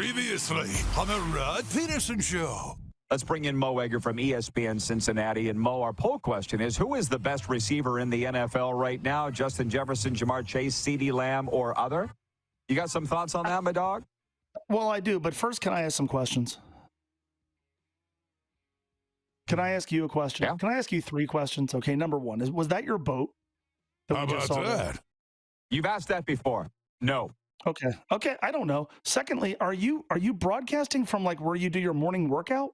Previously on the Rod Pedersen Show. Let's bring in Mo Egger from ESPN Cincinnati. And Mo, our poll question is, who is the best receiver in the NFL right now? Justin Jefferson, Jamar Chase, CeeDee Lamb, or other? You got some thoughts on that, my dog? Well, I do, but first, can I ask some questions? Can I ask you a question? Yeah. Can I ask you 3 questions? Okay, number 1, was that your boat? How about that? You've asked that before. No. Okay, I don't know. Secondly, are you broadcasting from like where you do your morning workout?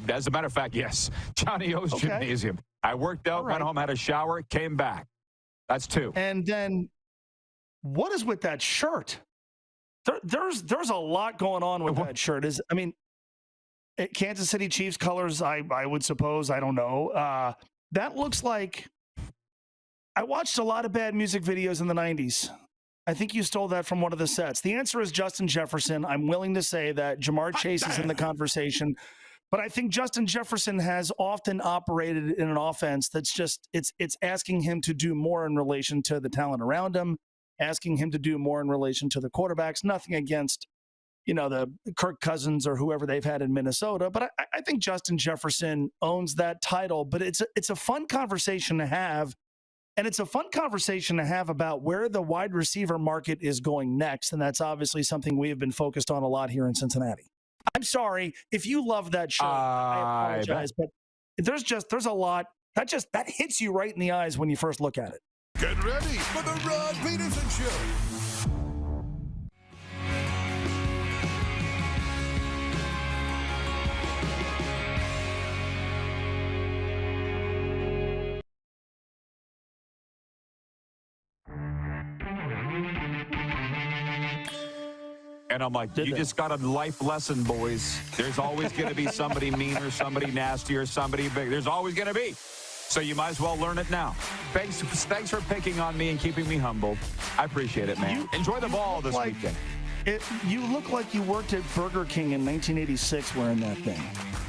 As a matter of fact, yes. Johnny O's Gymnasium. I worked out, went home, had a shower, came back. That's 2. And then what is with that shirt? There's a lot going on with that shirt. Kansas City Chiefs colors, I would suppose. I don't know. That looks like I watched a lot of bad music videos in the 90s. I think you stole that from one of the sets. The answer is Justin Jefferson. I'm willing to say that Jamar Chase is in the conversation. But I think Justin Jefferson has often operated in an offense that's just it's asking him to do more in relation to the talent around him, asking him to do more in relation to the quarterbacks. Nothing against, the Kirk Cousins or whoever they've had in Minnesota. But I think Justin Jefferson owns that title. But it's a fun conversation to have. And it's a fun conversation to have about where the wide receiver market is going next. And that's obviously something we have been focused on a lot here in Cincinnati. I'm sorry if you love that show. I apologize, but there's a lot that hits you right in the eyes when you first look at it. Get ready for the Rod Pedersen Show. And I'm like, you just got a life lesson, boys. There's always going to be somebody mean or somebody nasty or somebody big. There's always going to be. So you might as well learn it now. Thanks for picking on me and keeping me humble. I appreciate it, man. Enjoy the ball this weekend. You look like you worked at Burger King in 1986 wearing that thing.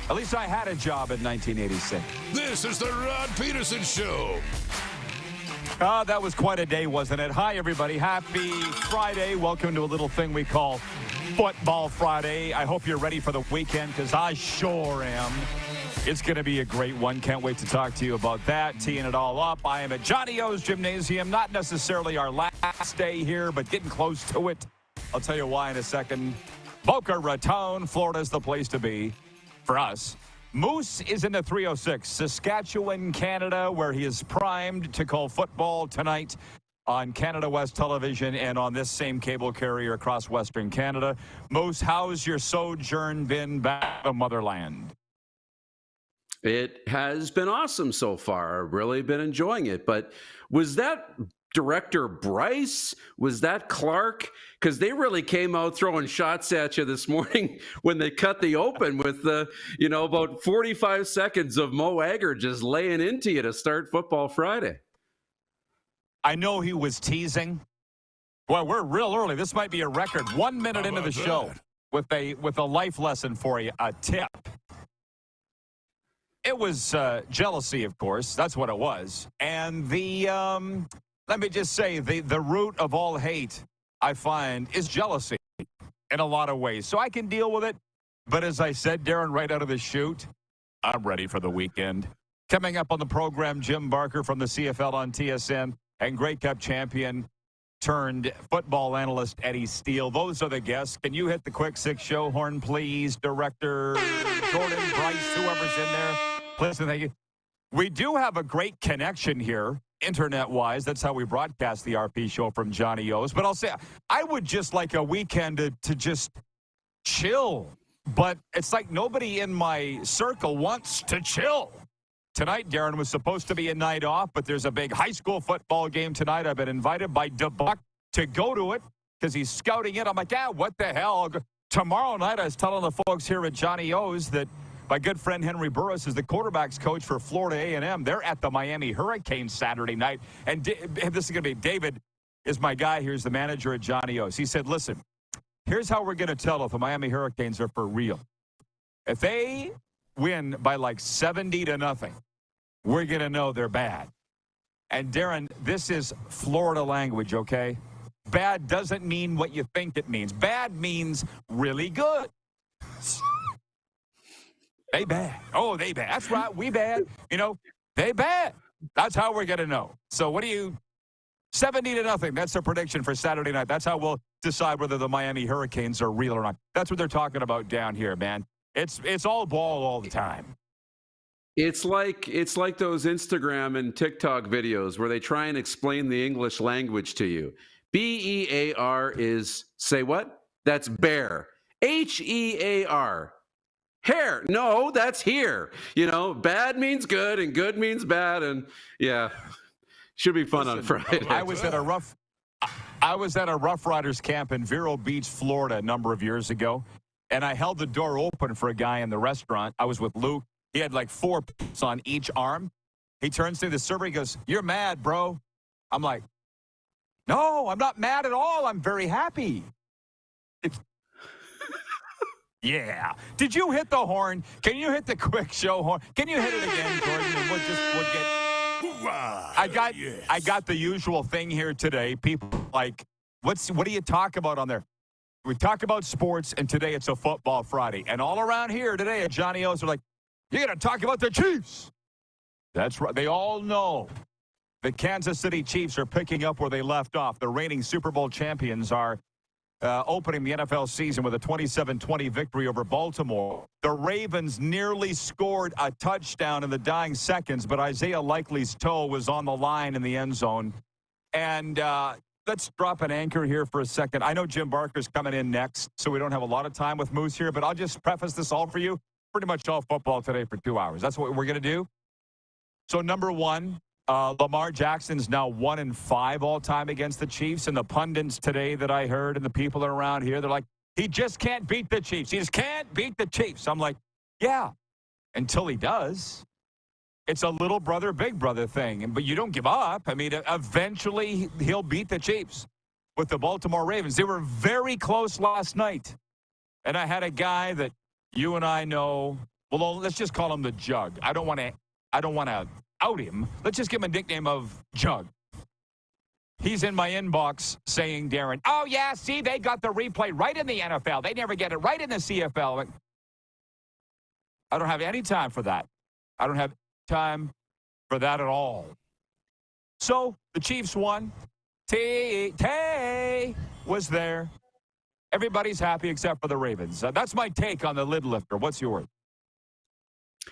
At least I had a job in 1986. This is the Rod Pedersen Show. That was quite a day, wasn't it? Hi, everybody. Happy Friday. Welcome to a little thing we call Football Friday. I hope you're ready for the weekend, because I sure am. It's going to be a great one. Can't wait to talk to you about that, teeing it all up. I am at Johnny O's Gymnasium. Not necessarily our last day here, but getting close to it. I'll tell you why in a second. Boca Raton, Florida is the place to be for us. Moose is in the 306, Saskatchewan, Canada, where he is primed to call football tonight on Canada West Television and on this same cable carrier across Western Canada. Moose, how's your sojourn been back to motherland? It has been awesome so far. I've really been enjoying it. But was that director Bryce? Was that Clark? Because they really came out throwing shots at you this morning when they cut the open with about 45 seconds of Mo Egger just laying into you to start Football Friday. I know he was teasing. Well, we're real early. This might be a record. 1 minute into the show with a life lesson for you, a tip. It was jealousy, of course. That's what it was. And let me just say, the root of all hate, I find, is jealousy in a lot of ways. So I can deal with it. But as I said, Darren, right out of the chute, I'm ready for the weekend. Coming up on the program, Jim Barker from the CFL on TSN and Grey Cup champion turned football analyst Eddie Steele. Those are the guests. Can you hit the quick 6 show horn, please? Director Jordan, Bryce, whoever's in there. Please, thank you. We do have a great connection here, internet-wise. That's how we broadcast the RP show from Johnny O's. But I'll say, I would just like a weekend to just chill. But it's like nobody in my circle wants to chill. Tonight, Darren, was supposed to be a night off, but there's a big high school football game tonight. I've been invited by DeBuck to go to it because he's scouting it. I'm like, what the hell? Tomorrow night, I was telling the folks here at Johnny O's that my good friend Henry Burris is the quarterbacks coach for Florida A&M. They're at the Miami Hurricanes Saturday night. And this is going to be David is my guy. Here's the manager at Johnny O's. He said, listen, here's how we're going to tell if the Miami Hurricanes are for real. If they win by like 70-0, we're going to know they're bad. And Darren, this is Florida language, okay? bad doesn't mean what you think it means. Bad means really good. They bad. Oh, they bad. That's right. We bad. You know, they bad. That's how we're going to know. So what do you... 70-0. That's the prediction for Saturday night. That's how we'll decide whether the Miami Hurricanes are real or not. That's what they're talking about down here, man. It's all ball all the time. It's like those Instagram and TikTok videos where they try and explain the English language to you. BEAR is, say what? That's bear. HEAR. Hair. No, that's here. You know, bad means good and good means bad. And yeah, should be fun. Listen, on Friday. I was at a Rough Riders camp in Vero Beach, Florida a number of years ago. And I held the door open for a guy in the restaurant. I was with Luke. He had like 4 pits on each arm. He turns to the server. He goes, "You're mad, bro." I'm like, "No, I'm not mad at all. I'm very happy." Yeah. Did you hit the horn? Can you hit the quick show horn? Can you hit it again, Jordan? We'll get. I got the usual thing here today. People like, what do you talk about on there? We talk about sports, and today it's a football Friday. And all around here today at Johnny O's are like, "You're going to talk about the Chiefs." That's right. They all know the Kansas City Chiefs are picking up where they left off. The reigning Super Bowl champions are opening the NFL season with a 27-20 victory over Baltimore. The Ravens nearly scored a touchdown in the dying seconds, but Isaiah Likely's toe was on the line in the end zone. And let's drop an anchor here for a second. I know Jim Barker's coming in next, so we don't have a lot of time with Moose here, but I'll just preface this all for you. Pretty much all football today for 2 hours. That's what we're going to do. So, number one, Lamar Jackson's now 1-5 all time against the Chiefs. And the pundits today that I heard and the people around here, they're like, he just can't beat the Chiefs. He just can't beat the Chiefs. I'm like, yeah, until he does. It's a little brother, big brother thing. But you don't give up. I mean, eventually he'll beat the Chiefs with the Baltimore Ravens. They were very close last night. And I had a guy that you and I know, well, let's just call him the Jug. I don't want to out him. Let's just give him a nickname of Jug. He's in my inbox saying, Darren, "Oh, yeah, see, they got the replay right in the NFL. They never get it right in the CFL. Like, I don't have any time for that. I don't have time for that at all. So the Chiefs won. Tay was there. Everybody's happy except for the Ravens. That's my take on the lid lifter. What's yours?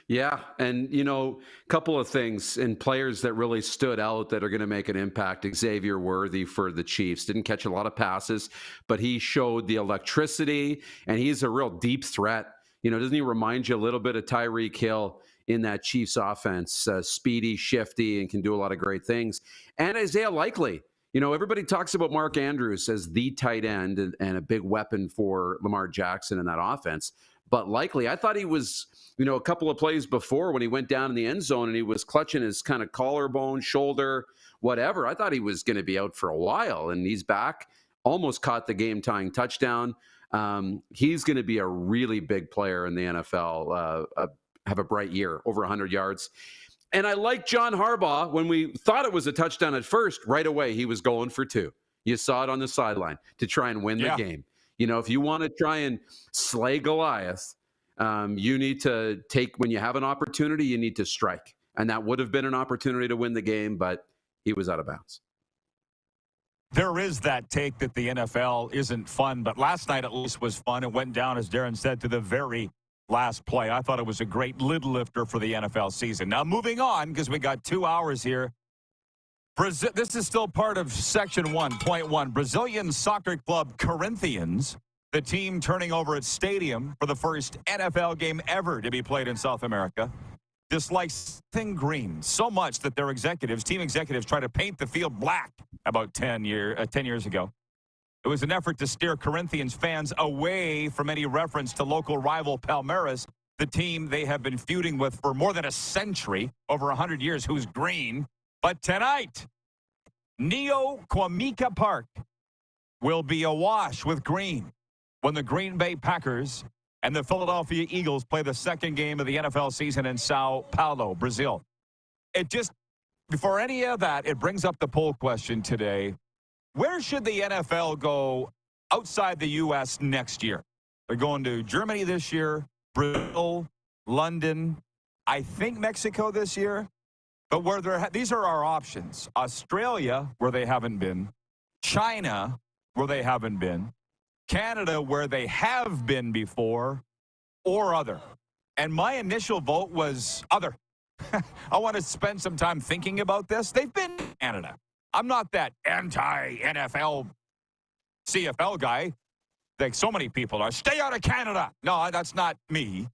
Yeah, and, you know, a couple of things and players that really stood out that are going to make an impact. Xavier Worthy for the Chiefs. Didn't catch a lot of passes, but he showed the electricity, and he's a real deep threat. You know, doesn't he remind you a little bit of Tyreek Hill in that Chiefs offense? Speedy, shifty, and can do a lot of great things. And Isaiah Likely. You know, everybody talks about Mark Andrews as the tight end and a big weapon for Lamar Jackson in that offense. But Likely, I thought he was, you know, a couple of plays before when he went down in the end zone and he was clutching his kind of collarbone, shoulder, whatever. I thought he was going to be out for a while, and he's back. Almost caught the game-tying touchdown. He's going to be a really big player in the NFL, have a bright year, over 100 yards. And I like John Harbaugh. When we thought it was a touchdown at first, right away he was going for 2. You saw it on the sideline to try and win the game. You know, if you want to try and slay Goliath, you need to take, when you have an opportunity, you need to strike. And that would have been an opportunity to win the game, but he was out of bounds. There is that take that the NFL isn't fun, but last night at least was fun. It went down, as Darren said, to the very last play. I thought it was a great lid lifter for the NFL season. Now, moving on, because we got 2 hours here. Brazil, this is still part of Section 1.1. Brazilian soccer club Corinthians, the team turning over its stadium for the first NFL game ever to be played in South America, dislikes thing green so much that their team executives, tried to paint the field black about 10 years ago. It was an effort to steer Corinthians fans away from any reference to local rival Palmeiras, the team they have been feuding with for more than a century, over 100 years, who's green. But tonight, Neoquímica Park will be awash with green when the Green Bay Packers and the Philadelphia Eagles play the second game of the NFL season in Sao Paulo, Brazil. It just, before any of that, it brings up the poll question today. where should the NFL go outside the U.S. next year? They're going to Germany this year, Brazil, London, I think Mexico this year. But these are our options. Australia, where they haven't been. China, where they haven't been. Canada, where they have been before, or other. And my initial vote was other. I want to spend some time thinking about this. They've been in Canada. I'm not that anti-NFL CFL guy like so many people are. Stay out of Canada. No, that's not me.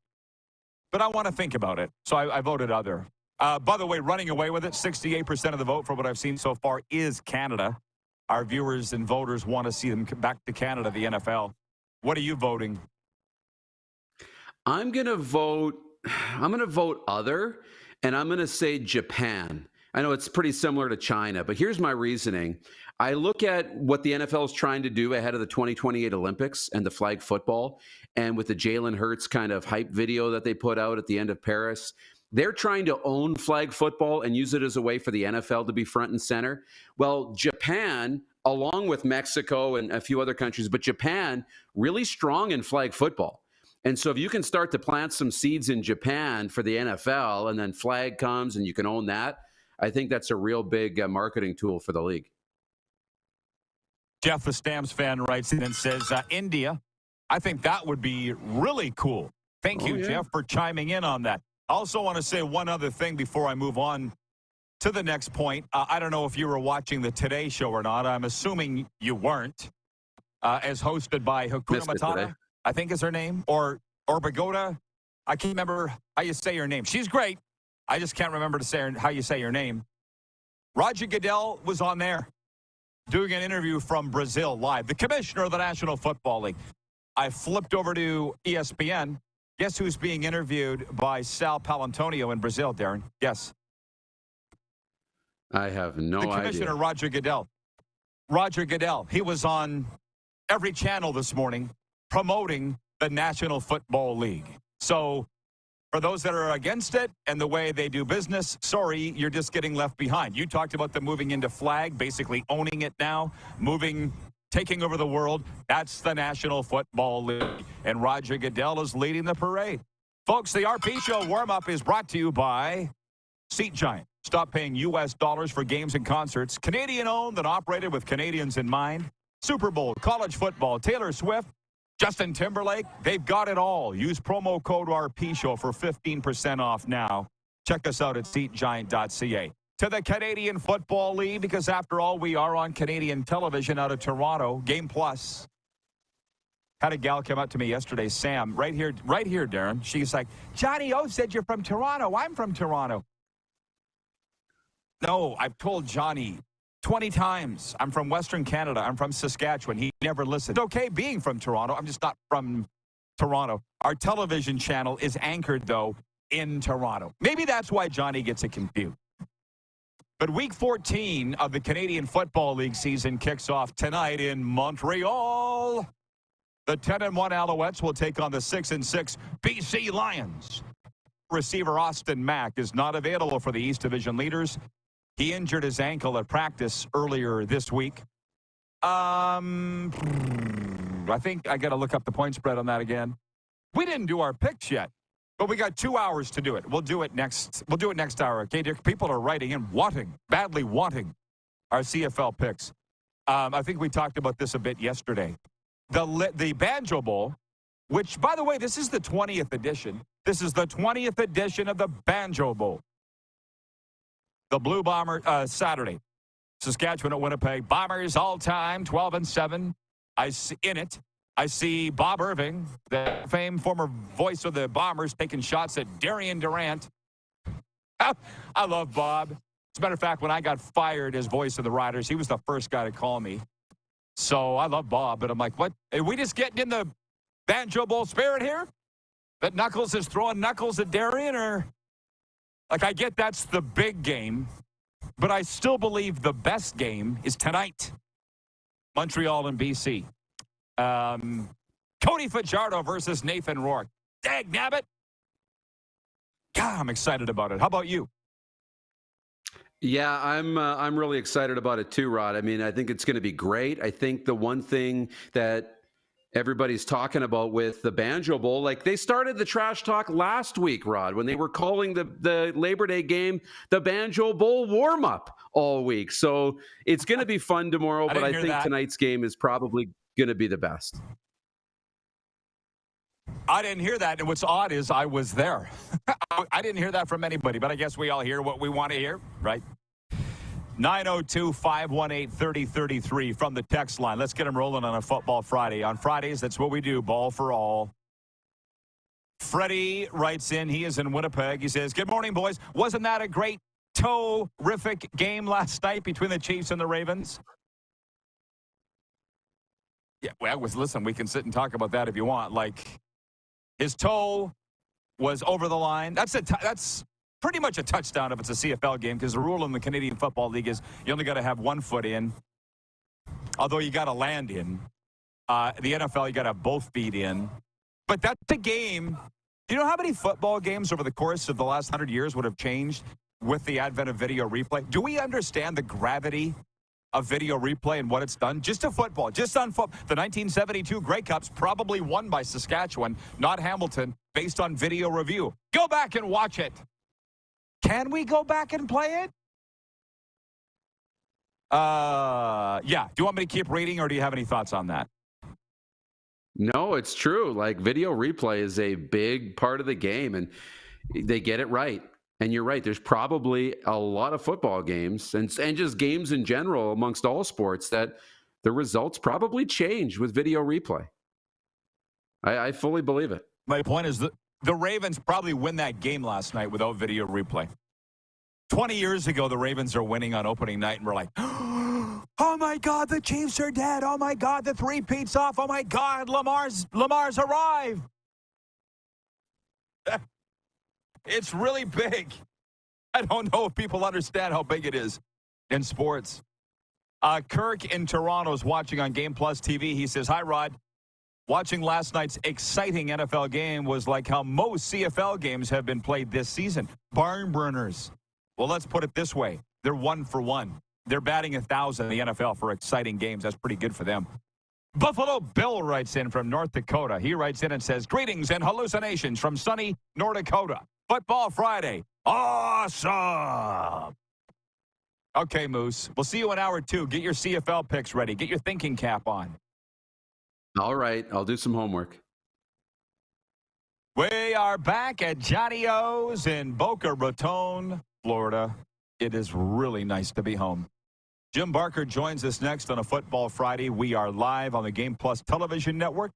But I want to think about it. So I voted other. By the way, running away with it, 68% of the vote for what I've seen so far is Canada. Our viewers and voters want to see them come back to Canada, the NFL. What are you voting? I'm going to vote other, and I'm going to say Japan. I know it's pretty similar to China, but here's my reasoning. I look at what the NFL is trying to do ahead of the 2028 Olympics and the flag football, and with the Jalen Hurts kind of hype video that they put out at the end of Paris. They're trying to own flag football and use it as a way for the NFL to be front and center. Well, Japan, along with Mexico and a few other countries, but Japan, really strong in flag football. And so if you can start to plant some seeds in Japan for the NFL and then flag comes and you can own that, I think that's a real big marketing tool for the league. Jeff, the Stamps fan, writes in and says, India. I think that would be really cool. Thank you, Jeff, for chiming in on that. I also want to say one other thing before I move on to the next point. I don't know if you were watching the Today Show or not. I'm assuming you weren't. As hosted by Hakuna Matata, I think is her name, or Bagoda. I can't remember how you say her name. She's great. I just can't remember how you say her name. Roger Goodell was on there doing an interview from Brazil live. The commissioner of the National Football League. I flipped over to ESPN. Guess who's being interviewed by Sal Palantonio in Brazil, Darren? Guess. I have no idea. The commissioner, Roger Goodell. Roger Goodell. He was on every channel this morning promoting the National Football League. So for those that are against it and the way they do business, sorry, you're just getting left behind. You talked about them moving into flag, basically owning it now, taking over the world. That's the National Football League. And Roger Goodell is leading the parade. Folks, the RP Show warm-up is brought to you by Seat Giant. Stop paying U.S. dollars for games and concerts. Canadian-owned and operated with Canadians in mind. Super Bowl, college football, Taylor Swift, Justin Timberlake. They've got it all. Use promo code RP Show for 15% off now. Check us out at SeatGiant.ca. To the Canadian Football League, because after all, we are on Canadian television out of Toronto. Game Plus. Had a gal come up to me yesterday, Sam, right here, Darren. She's like, Johnny O said you're from Toronto. I'm from Toronto. No, I've told Johnny 20 times. I'm from Western Canada. I'm from Saskatchewan. He never listened. It's okay being from Toronto. I'm just not from Toronto. Our television channel is anchored, though, in Toronto. Maybe that's why Johnny gets it confused. But Week 14 of the Canadian Football League season kicks off tonight in Montreal. The 10-1 Alouettes will take on the 6-6 BC Lions. Receiver Austin Mack is not available for the East Division leaders. He injured his ankle at practice earlier this week. I think I got to look up the point spread on that again. We didn't do our picks yet. But we got 2 hours to do it. We'll do it next hour. Okay, Dick? People are writing in, badly wanting our CFL picks. I think we talked about this a bit yesterday. The Banjo Bowl, which, by the way, this is the 20th edition. This is the 20th edition of the Banjo Bowl. The Blue Bomber, Saturday. Saskatchewan at Winnipeg. Bombers all time, 12-7. I see Bob Irving, the famed former voice of the Bombers, taking shots at Darian Durant. I love Bob. As a matter of fact, when I got fired as voice of the Riders, he was the first guy to call me. So I love Bob, but I'm like, what? Are we just getting in the Banjo Bowl spirit here? That Knuckles is throwing knuckles at Darian? Or, like, I get that's the big game, but I still believe the best game is tonight. Montreal and BC. Cody Fajardo versus Nathan Rourke. Dag nabbit. God, I'm excited about it. How about you? Yeah, I'm really excited about it too, Rod. I mean, I think it's going to be great. I think the one thing that everybody's talking about with the Banjo Bowl, like they started the trash talk last week, Rod, when they were calling the Labor Day game the Banjo Bowl warm up all week. So it's going to be fun tomorrow, but I think tonight's game is probably going to be the best. I didn't hear that, and what's odd is I was there. I didn't hear that from anybody, but I guess we all hear what we want to hear, right? 902-518-3033 from the text line. Let's get them rolling on a Football Friday. On Fridays, that's what we do, ball for all. Freddie writes in, he is in Winnipeg. He says, good morning, boys. Wasn't that a great, terrific game last night between the Chiefs and the Ravens? Yeah, well, listen, we can sit and talk about that if you want. Like, his toe was over the line. That's pretty much a touchdown if it's a CFL game, because the rule in the Canadian Football League is you only got to have 1 foot in, although you got to land in. The NFL, you got to have both feet in. But that's a game. Do you know how many football games over the course of the last 100 years would have changed with the advent of video replay? Do we understand the gravity of video replay and what it's done? Just to football, just on football. The 1972 Grey Cups probably won by Saskatchewan, not Hamilton, based on video review. Go back and watch it. Can we go back and play it? Yeah. Do you want me to keep reading, or do you have any thoughts on that? No, it's true. Like, video replay is a big part of the game, and they get it right. And you're right. There's probably a lot of football games and just games in general amongst all sports that the results probably change with video replay. I fully believe it. My point is that the Ravens probably win that game last night without video replay. 20 years ago, the Ravens are winning on opening night, and we're like, oh, my God, the Chiefs are dead. Oh, my God, the three-peat's off. Oh, my God, Lamar's arrived. It's really big. I don't know if people understand how big it is in sports. Kirk in Toronto is watching on Game Plus TV. He says, hi, Rod. Watching last night's exciting NFL game was like how most CFL games have been played this season. Barn burners. Well, let's put it this way. They're 1 for 1. They're batting 1,000 in the NFL for exciting games. That's pretty good for them. Buffalo Bill writes in from North Dakota. He writes in and says, greetings and hallucinations from sunny North Dakota. Football Friday. Awesome. Okay, Moose. We'll see you in hour 2. Get your CFL picks ready. Get your thinking cap on. All right. I'll do some homework. We are back at Johnny O's in Boca Raton, Florida. It is really nice to be home. Jim Barker joins us next on a Football Friday. We are live on the Game Plus television network,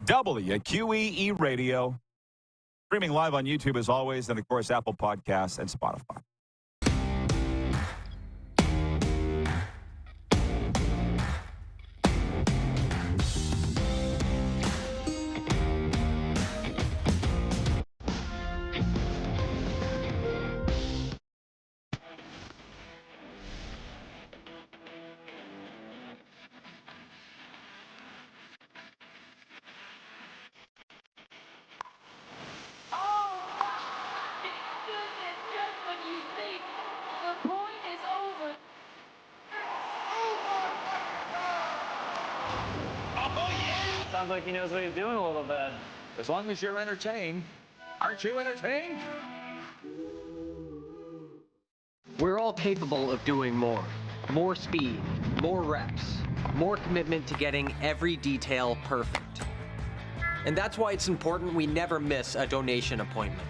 WQEE Radio. Streaming live on YouTube as always, and of course, Apple Podcasts and Spotify. Sounds like he knows what he's doing a little bit. As long as you're entertained. Aren't you entertained? We're all capable of doing more. More speed, more reps, more commitment to getting every detail perfect. And that's why it's important we never miss a donation appointment.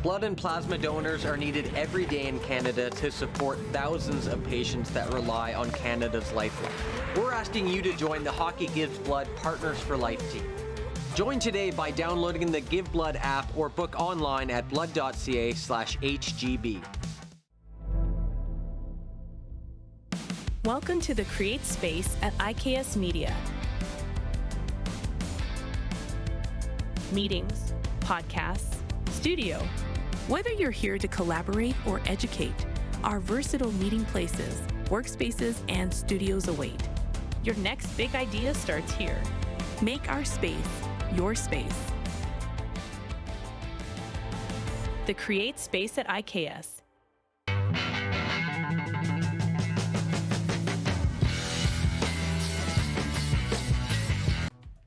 Blood and plasma donors are needed every day in Canada to support thousands of patients that rely on Canada's lifeline. We're asking you to join the Hockey Gives Blood Partners for Life team. Join today by downloading the Give Blood app or book online at blood.ca/HGB. Welcome to the Create Space at IKS Media. Meetings, podcasts, studio. Whether you're here to collaborate or educate, our versatile meeting places, workspaces, and studios await. Your next big idea starts here. Make our space your space. The Create Space at IKS.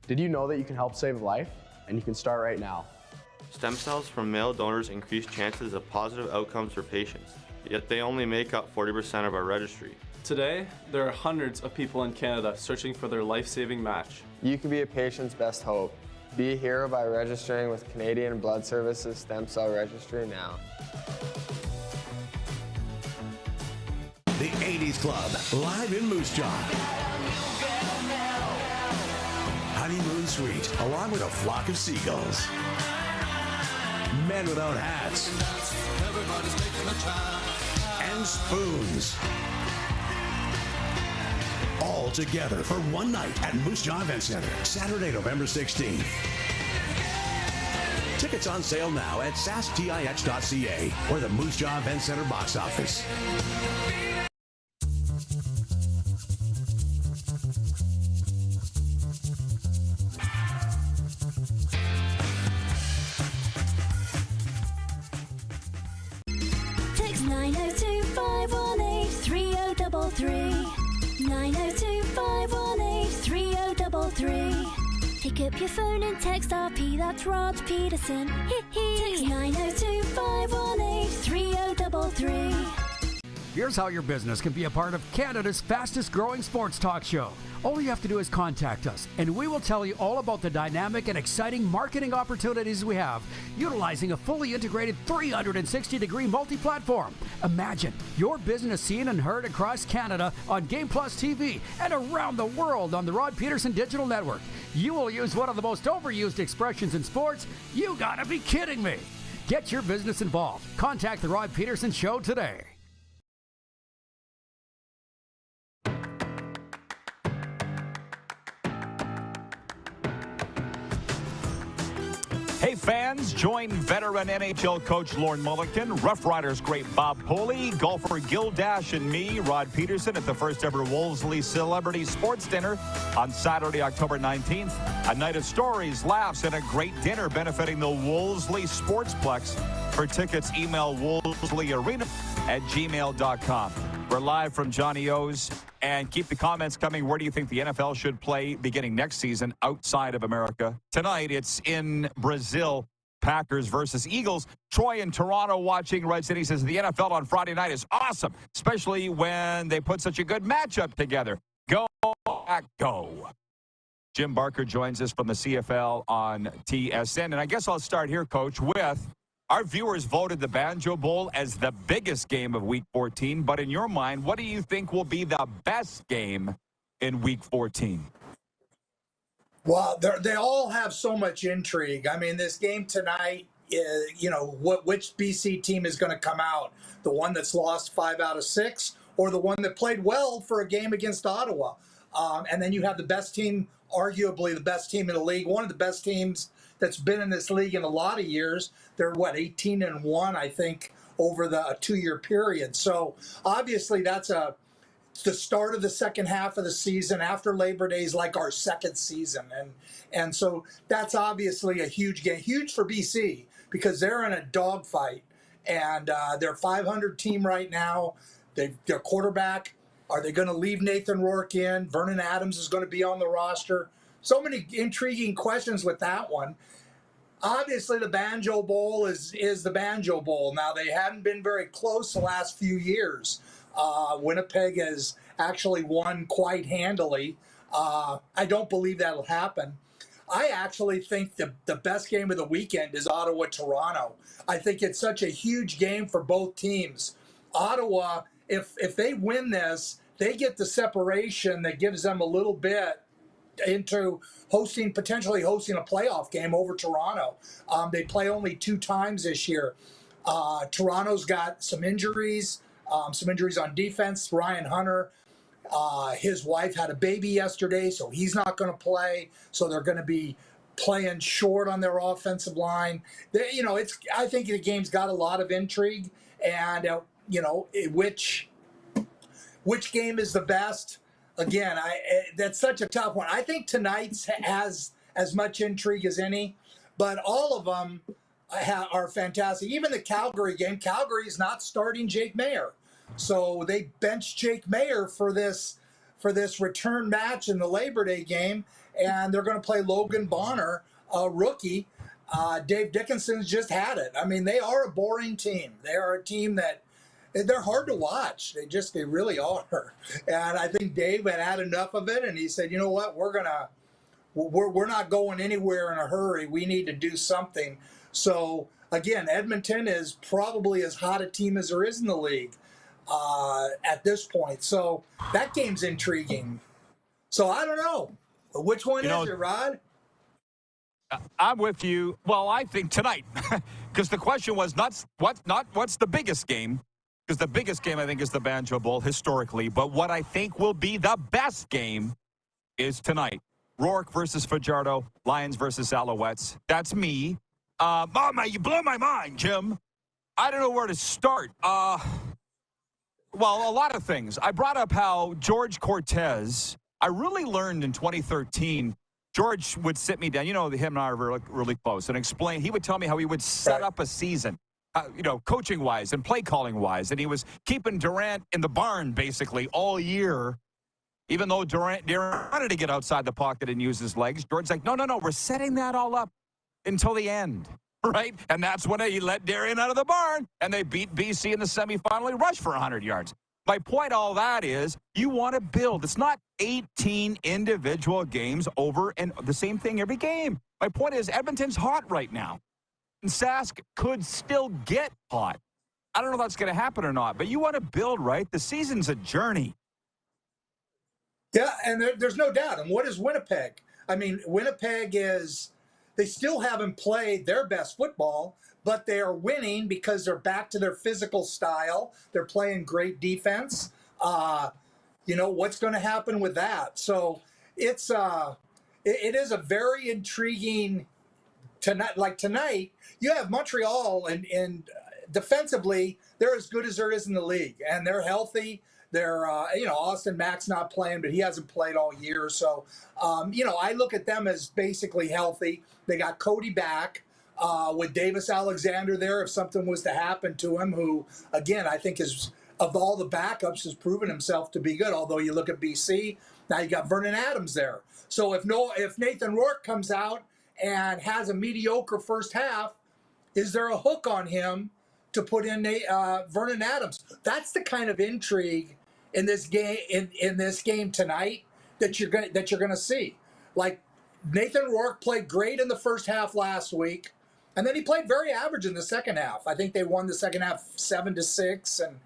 Did you know that you can help save a life? And you can start right now. Stem cells from male donors increase chances of positive outcomes for patients, yet they only make up 40% of our registry. Today, there are hundreds of people in Canada searching for their life-saving match. You can be a patient's best hope. Be a hero by registering with Canadian Blood Services Stem Cell Registry now. The 80s Club, live in Moose Jaw. Honeymoon Suite, along with a flock of seagulls. Men without hats. And spoons. All together for one night at Moose Jaw Event Center, Saturday, November 16th. Tickets on sale now at sastix.ca or the Moose Jaw Event Center box office. Text 902-518-3033. 902-518-3033. Pick up your phone and text RP, that's Rod Pedersen. Text 902-518-3033. Here's how your business can be a part of Canada's fastest growing sports talk show. All you have to do is contact us, and we will tell you all about the dynamic and exciting marketing opportunities we have, utilizing a fully integrated 360-degree multi-platform. Imagine your business seen and heard across Canada on Game Plus TV and around the world on the Rod Pedersen Digital Network. You will use one of the most overused expressions in sports. You gotta be kidding me. Get your business involved. Contact the Rod Pedersen Show today. Hey fans, join veteran NHL coach Lorne Mulliken, Rough Riders great Bob Poley, golfer Gil Dash, and me, Rod Pedersen, at the first ever Wolseley Celebrity Sports Dinner on Saturday, October 19th. A night of stories, laughs, and a great dinner benefiting the Wolseley Sportsplex. For tickets, email wolseleyarena@gmail.com. We're live from Johnny O's, and keep the comments coming. Where do you think the NFL should play beginning next season outside of America? Tonight, it's in Brazil, Packers versus Eagles. Troy in Toronto watching Red City says the NFL on Friday night is awesome, especially when they put such a good matchup together. Go, Pack, go. Jim Barker joins us from the CFL on TSN, and I guess I'll start here, Coach, with our viewers voted the Banjo Bowl as the biggest game of Week 14, but in your mind, what do you think will be the best game in Week 14? Well, they all have so much intrigue. I mean, this game tonight, which BC team is going to come out? The one that's lost 5 out of 6, or the one that played well for a game against Ottawa? And then you have the best team, arguably the best team in the league, one of the best teams that's been in this league in a lot of years. They're 18-1, I think, over the 2-year period. So obviously that's the start of the second half of the season. After Labor Day is like our second season, and so that's obviously a huge game, huge for BC because they're in a dogfight, and they're a 500 team right now. Their quarterback, are they going to leave Nathan Rourke in? Vernon Adams is going to be on the roster. So many intriguing questions with that one. Obviously, the Banjo Bowl is the Banjo Bowl. Now, they haven't been very close the last few years. Winnipeg has actually won quite handily. I don't believe that'll happen. I actually think the best game of the weekend is Ottawa-Toronto. I think it's such a huge game for both teams. Ottawa, if they win this, they get the separation that gives them a little bit into potentially hosting a playoff game over Toronto. They play only 2 times this year. Toronto's got some injuries on defense. Ryan Hunter, his wife had a baby yesterday, so he's not going to play. So they're going to be playing short on their offensive line. I think the game's got a lot of intrigue, and which game is the best? Again, that's such a tough one. I think tonight's has as much intrigue as any, but all of them are fantastic. Even the Calgary game, Calgary is not starting Jake Mayer, so they benched Jake Mayer for this return match in the Labor Day game, and they're going to play Logan Bonner, a rookie. Dave Dickinson's just had it. I mean, they are a boring team. They are a team that they're hard to watch. They really are. And I think Dave had enough of it, and he said, you know what, we're not going anywhere in a hurry. We need to do something. So again, Edmonton is probably as hot a team as there is in the league at this point. So that game's intriguing. So I don't know. Which one is it, Rod? I'm with you. Well, I think tonight, because the question was not what's the biggest game, because the biggest game I think is the Banjo Bowl historically, but what I think will be the best game is tonight. Rourke versus Fajardo, Lions versus Alouettes. That's me. You blew my mind, Jim. I don't know where to start. Well, a lot of things. I brought up how George Cortez, I really learned in 2013, George would sit me down. You know, him and I are really close, and explain. He would tell me how he would set up a season, coaching-wise and play-calling-wise, and he was keeping Durant in the barn, basically, all year. Even though Durant wanted to get outside the pocket and use his legs, George's like, no, we're setting that all up until the end, right? And that's when he let Darien out of the barn, and they beat BC in the semifinal. He rushed for 100 yards. My point, all that is, you want to build. It's not 18 individual games over and the same thing every game. My point is, Edmonton's hot right now, and Sask could still get hot. I don't know if that's going to happen or not, but you want to build, right? The season's a journey. Yeah, and there's no doubt. And what is Winnipeg? I mean, Winnipeg they still haven't played their best football, but they are winning because they're back to their physical style. They're playing great defense. What's going to happen with that? So it is a very intriguing tonight. Like tonight, you have Montreal and defensively, they're as good as there is in the league, and they're healthy. They're, Austin Mack's not playing, but he hasn't played all year. So, I look at them as basically healthy. They got Cody back with Davis Alexander there if something was to happen to him, who, again, I think is, of all the backups, has proven himself to be good. Although you look at BC, now you got Vernon Adams there. So if Nathan Rourke comes out and has a mediocre first half, is there a hook on him to put in Vernon Adams? That's the kind of intrigue in this game in this game tonight that you're gonna see. Like, Nathan Rourke played great in the first half last week, and then he played very average in the second half. I think they won the second half 7-6, and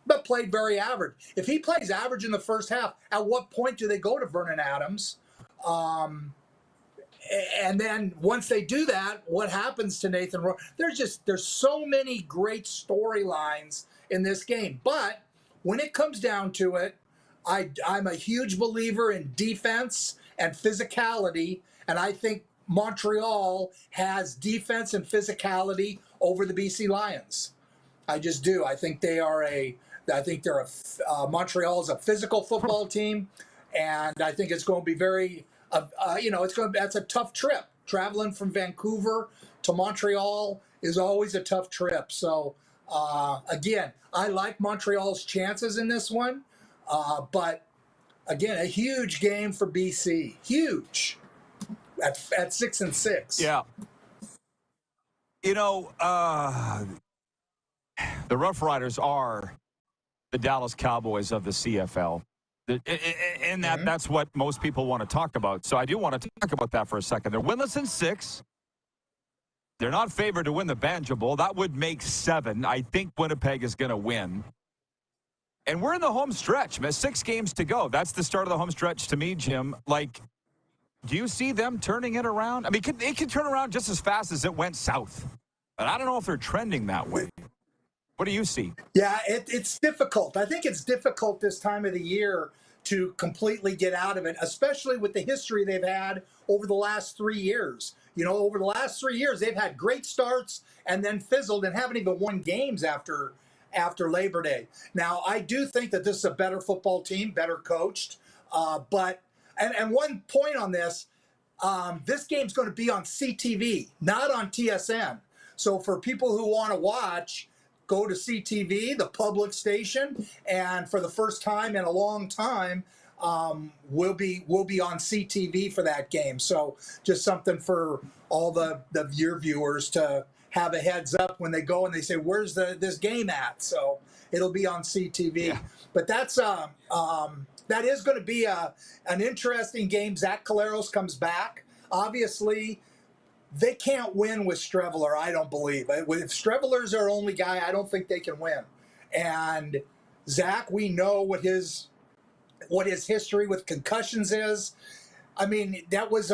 but played very average. If he plays average in the first half, at what point do they go to Vernon Adams? And then once they do that, what happens to Nathan Rourke? There's so many great storylines in this game. But when it comes down to it, I'm a huge believer in defense and physicality, and I think Montreal has defense and physicality over the BC Lions. I just do. I think Montreal is a physical football team, and I think it's going to be very. That's a tough trip. Traveling from Vancouver to Montreal is always a tough trip. So, again, I like Montreal's chances in this one. But, again, a huge game for BC. Huge at 6-6. Yeah. The Rough Riders are the Dallas Cowboys of the CFL. And that's what most people want to talk about. So I do want to talk about that for a second. They're winless in 6. They're not favored to win the Banjo Bowl. That would make 7. I think Winnipeg is going to win. And we're in the home stretch, man. 6 games to go. That's the start of the home stretch to me, Jim. Like, do you see them turning it around? I mean, it could turn around just as fast as it went south. But I don't know if they're trending that way. What do you see? Yeah, it's difficult. I think it's difficult this time of the year to completely get out of it, especially with the history they've had over the last 3 years. Over the last 3 years, they've had great starts and then fizzled and haven't even won games after Labor Day. Now, I do think that this is a better football team, better coached. But one point on this game's going to be on CTV, not on TSN. So for people who want to watch, go to CTV, the public station, and for the first time in a long time, will be on CTV for that game. So just something for all your viewers to have a heads up when they go and they say, "Where's this game at?" So it'll be on CTV. Yeah. But that's that is going to be an interesting game. Zach Caleros comes back. Obviously, they can't win with Streveler, I don't believe. If Streveler's their only guy, I don't think they can win. And Zach, we know what his history with concussions is. I mean, that was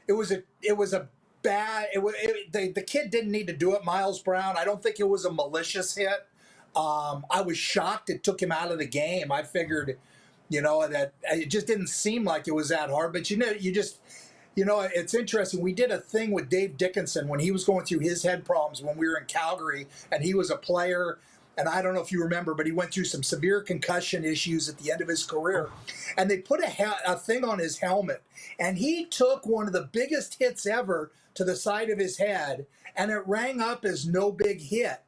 it was a bad. The kid didn't need to do it, Miles Brown. I don't think it was a malicious hit. I was shocked it took him out of the game. I figured, that it just didn't seem like it was that hard. But it's interesting. We did a thing with Dave Dickinson when he was going through his head problems when we were in Calgary, and he was a player. And I don't know if you remember, but he went through some severe concussion issues at the end of his career. And they put a thing on his helmet, and he took one of the biggest hits ever to the side of his head, and it rang up as no big hit.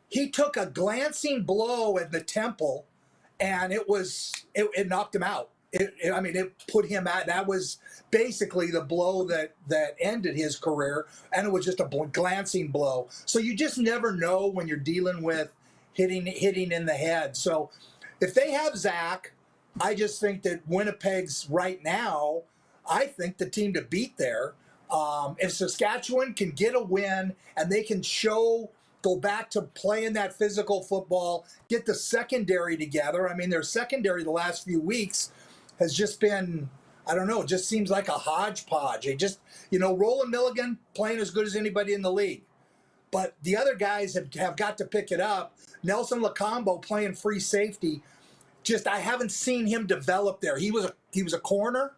He took a glancing blow in the temple, and it knocked him out. It put him out. That was basically the blow that ended his career, and it was just a glancing blow. So you just never know when you're dealing with hitting in the head. So if they have Zach, I just think that Winnipeg's right now, I think the team to beat there. If Saskatchewan can get a win and they can go back to playing that physical football, get the secondary together. I mean, their secondary the last few weeks has just been, I don't know, it just seems like a hodgepodge. They just, Roland Milligan playing as good as anybody in the league. But the other guys have got to pick it up. Nelson Lacombo playing free safety. Just, I haven't seen him develop there. He was a corner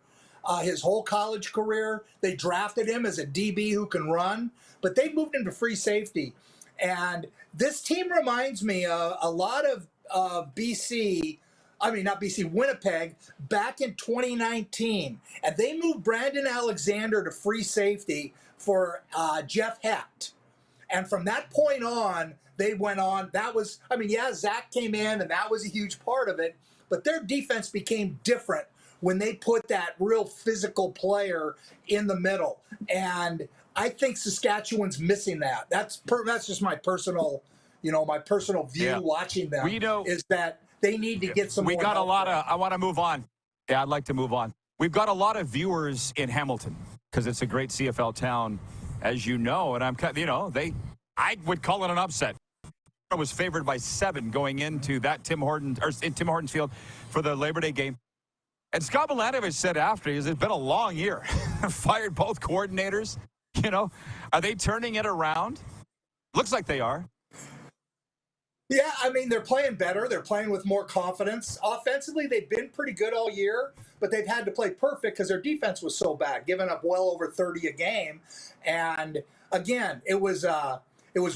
his whole college career. They drafted him as a DB who can run, but they moved him to free safety. And this team reminds me a lot of Winnipeg back in 2019. And they moved Brandon Alexander to free safety for Jeff Hecht. And from that point on, they went on. Zach came in, and that was a huge part of it. But their defense became different when they put that real physical player in the middle. And I think Saskatchewan's missing that. That's just my personal, view watching them. Is that they need to get some. We more got a help lot there. of. I want to move on. Yeah, I'd like to move on. We've got a lot of viewers in Hamilton because it's a great CFL town, as you know. And I would call it an upset. I was favored by 7 going into that Tim Hortons Field for the Labor Day game. And Scott Milanovich said after, it's been a long year. Fired both coordinators. Are they turning it around? Looks like they are. Yeah, they're playing better. They're playing with more confidence. Offensively, they've been pretty good all year, but they've had to play perfect because their defense was so bad, giving up well over 30 a game. And again, it was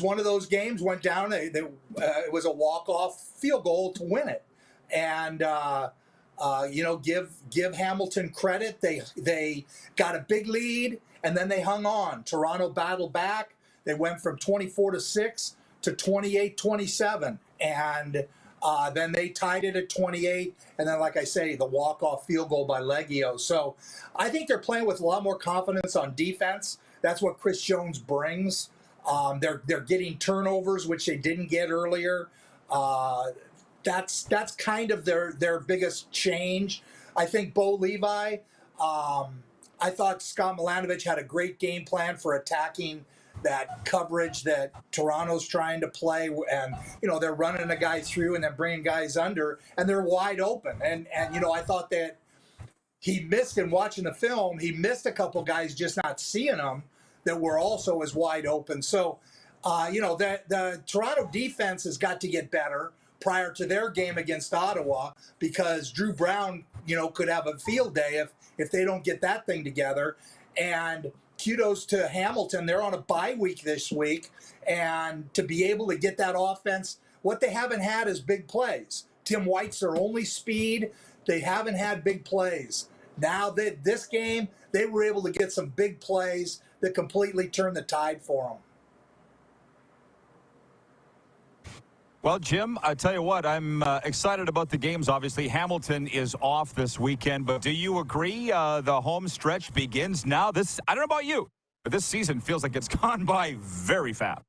one of those games, went down. It was a walk-off field goal to win it. And, give Hamilton credit. They got a big lead, and then they hung on. Toronto battled back. They went from 24-6 to 28-27. And then they tied it at 28. And then, like I say, the walk-off field goal by Leggio. So I think they're playing with a lot more confidence on defense. That's what Chris Jones brings. They're getting turnovers, which they didn't get earlier. That's kind of their biggest change. I think Bo Levi, I thought Scott Milanovich had a great game plan for attacking that coverage that Toronto's trying to play. And, they're running a guy through and then bringing guys under, and they're wide open. And I thought that he missed in watching the film. He missed a couple guys just not seeing them that were also as wide open. So, the Toronto defense has got to get better prior to their game against Ottawa, because Drew Brown, could have a field day if they don't get that thing together. And kudos to Hamilton. They're on a bye week this week. And to be able to get that offense, what they haven't had is big plays. Tim White's their only speed. They haven't had big plays. Now, this game, they were able to get some big plays that completely turned the tide for them. Well, Jim, I tell you what, I'm excited about the games. Obviously, Hamilton is off this weekend, but do you agree the home stretch begins now? I don't know about you, but this season feels like it's gone by very fast.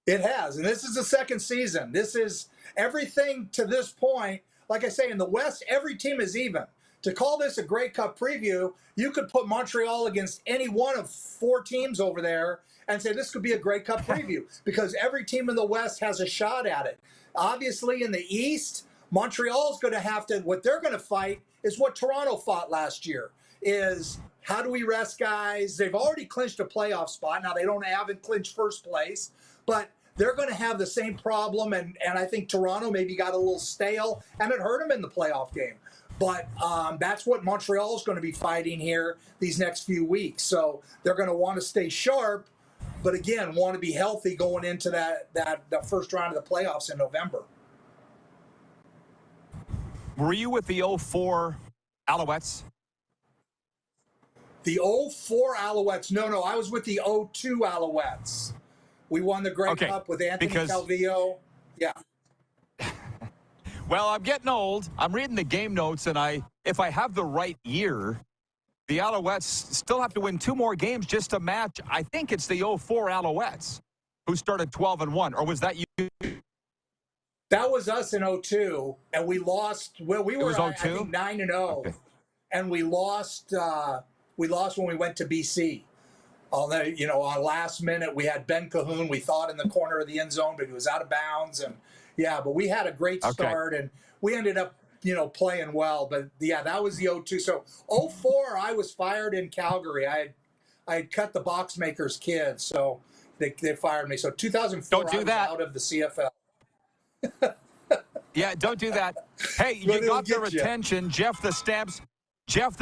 It has, and this is the second season. This is everything to this point. Like I say, in the West, every team is even. To call this a Grey Cup preview, you could put Montreal against any one of 4 teams over there and say this could be a Grey Cup preview because every team in the West has a shot at it. Obviously, in the East, Montreal's going to have to, what they're going to fight is what Toronto fought last year, is how do we rest guys? They've already clinched a playoff spot. Now, they haven't clinched first place, but they're going to have the same problem, and I think Toronto maybe got a little stale, and it hurt them in the playoff game. But that's what Montreal is going to be fighting here these next few weeks. So they're going to want to stay sharp, but again, want to be healthy going into the first round of the playoffs in November. Were you with the 04 Alouettes? The 04 Alouettes? No, I was with the 02 Alouettes. We won the Grey Cup with Anthony Calvillo. Yeah. Well, I'm getting old. I'm reading the game notes, and if I have the right year, the Alouettes still have to win 2 more games just to match. I think it's the 04 Alouettes who started 12-1, or was that you? That was us in 02, and we lost. Well, we were I think 9-0, and we lost. We lost when we went to BC. On last minute, we had Ben Cahoon. We thought in the corner of the end zone, but he was out of bounds, and but we had a great start, and we ended up playing well. But that was the 02. So 04, I was fired in Calgary. I had cut the boxmaker's kids, so they fired me. So 2004, I was out of the CFL. Yeah, don't do that. Hey, you got their attention. Jeff the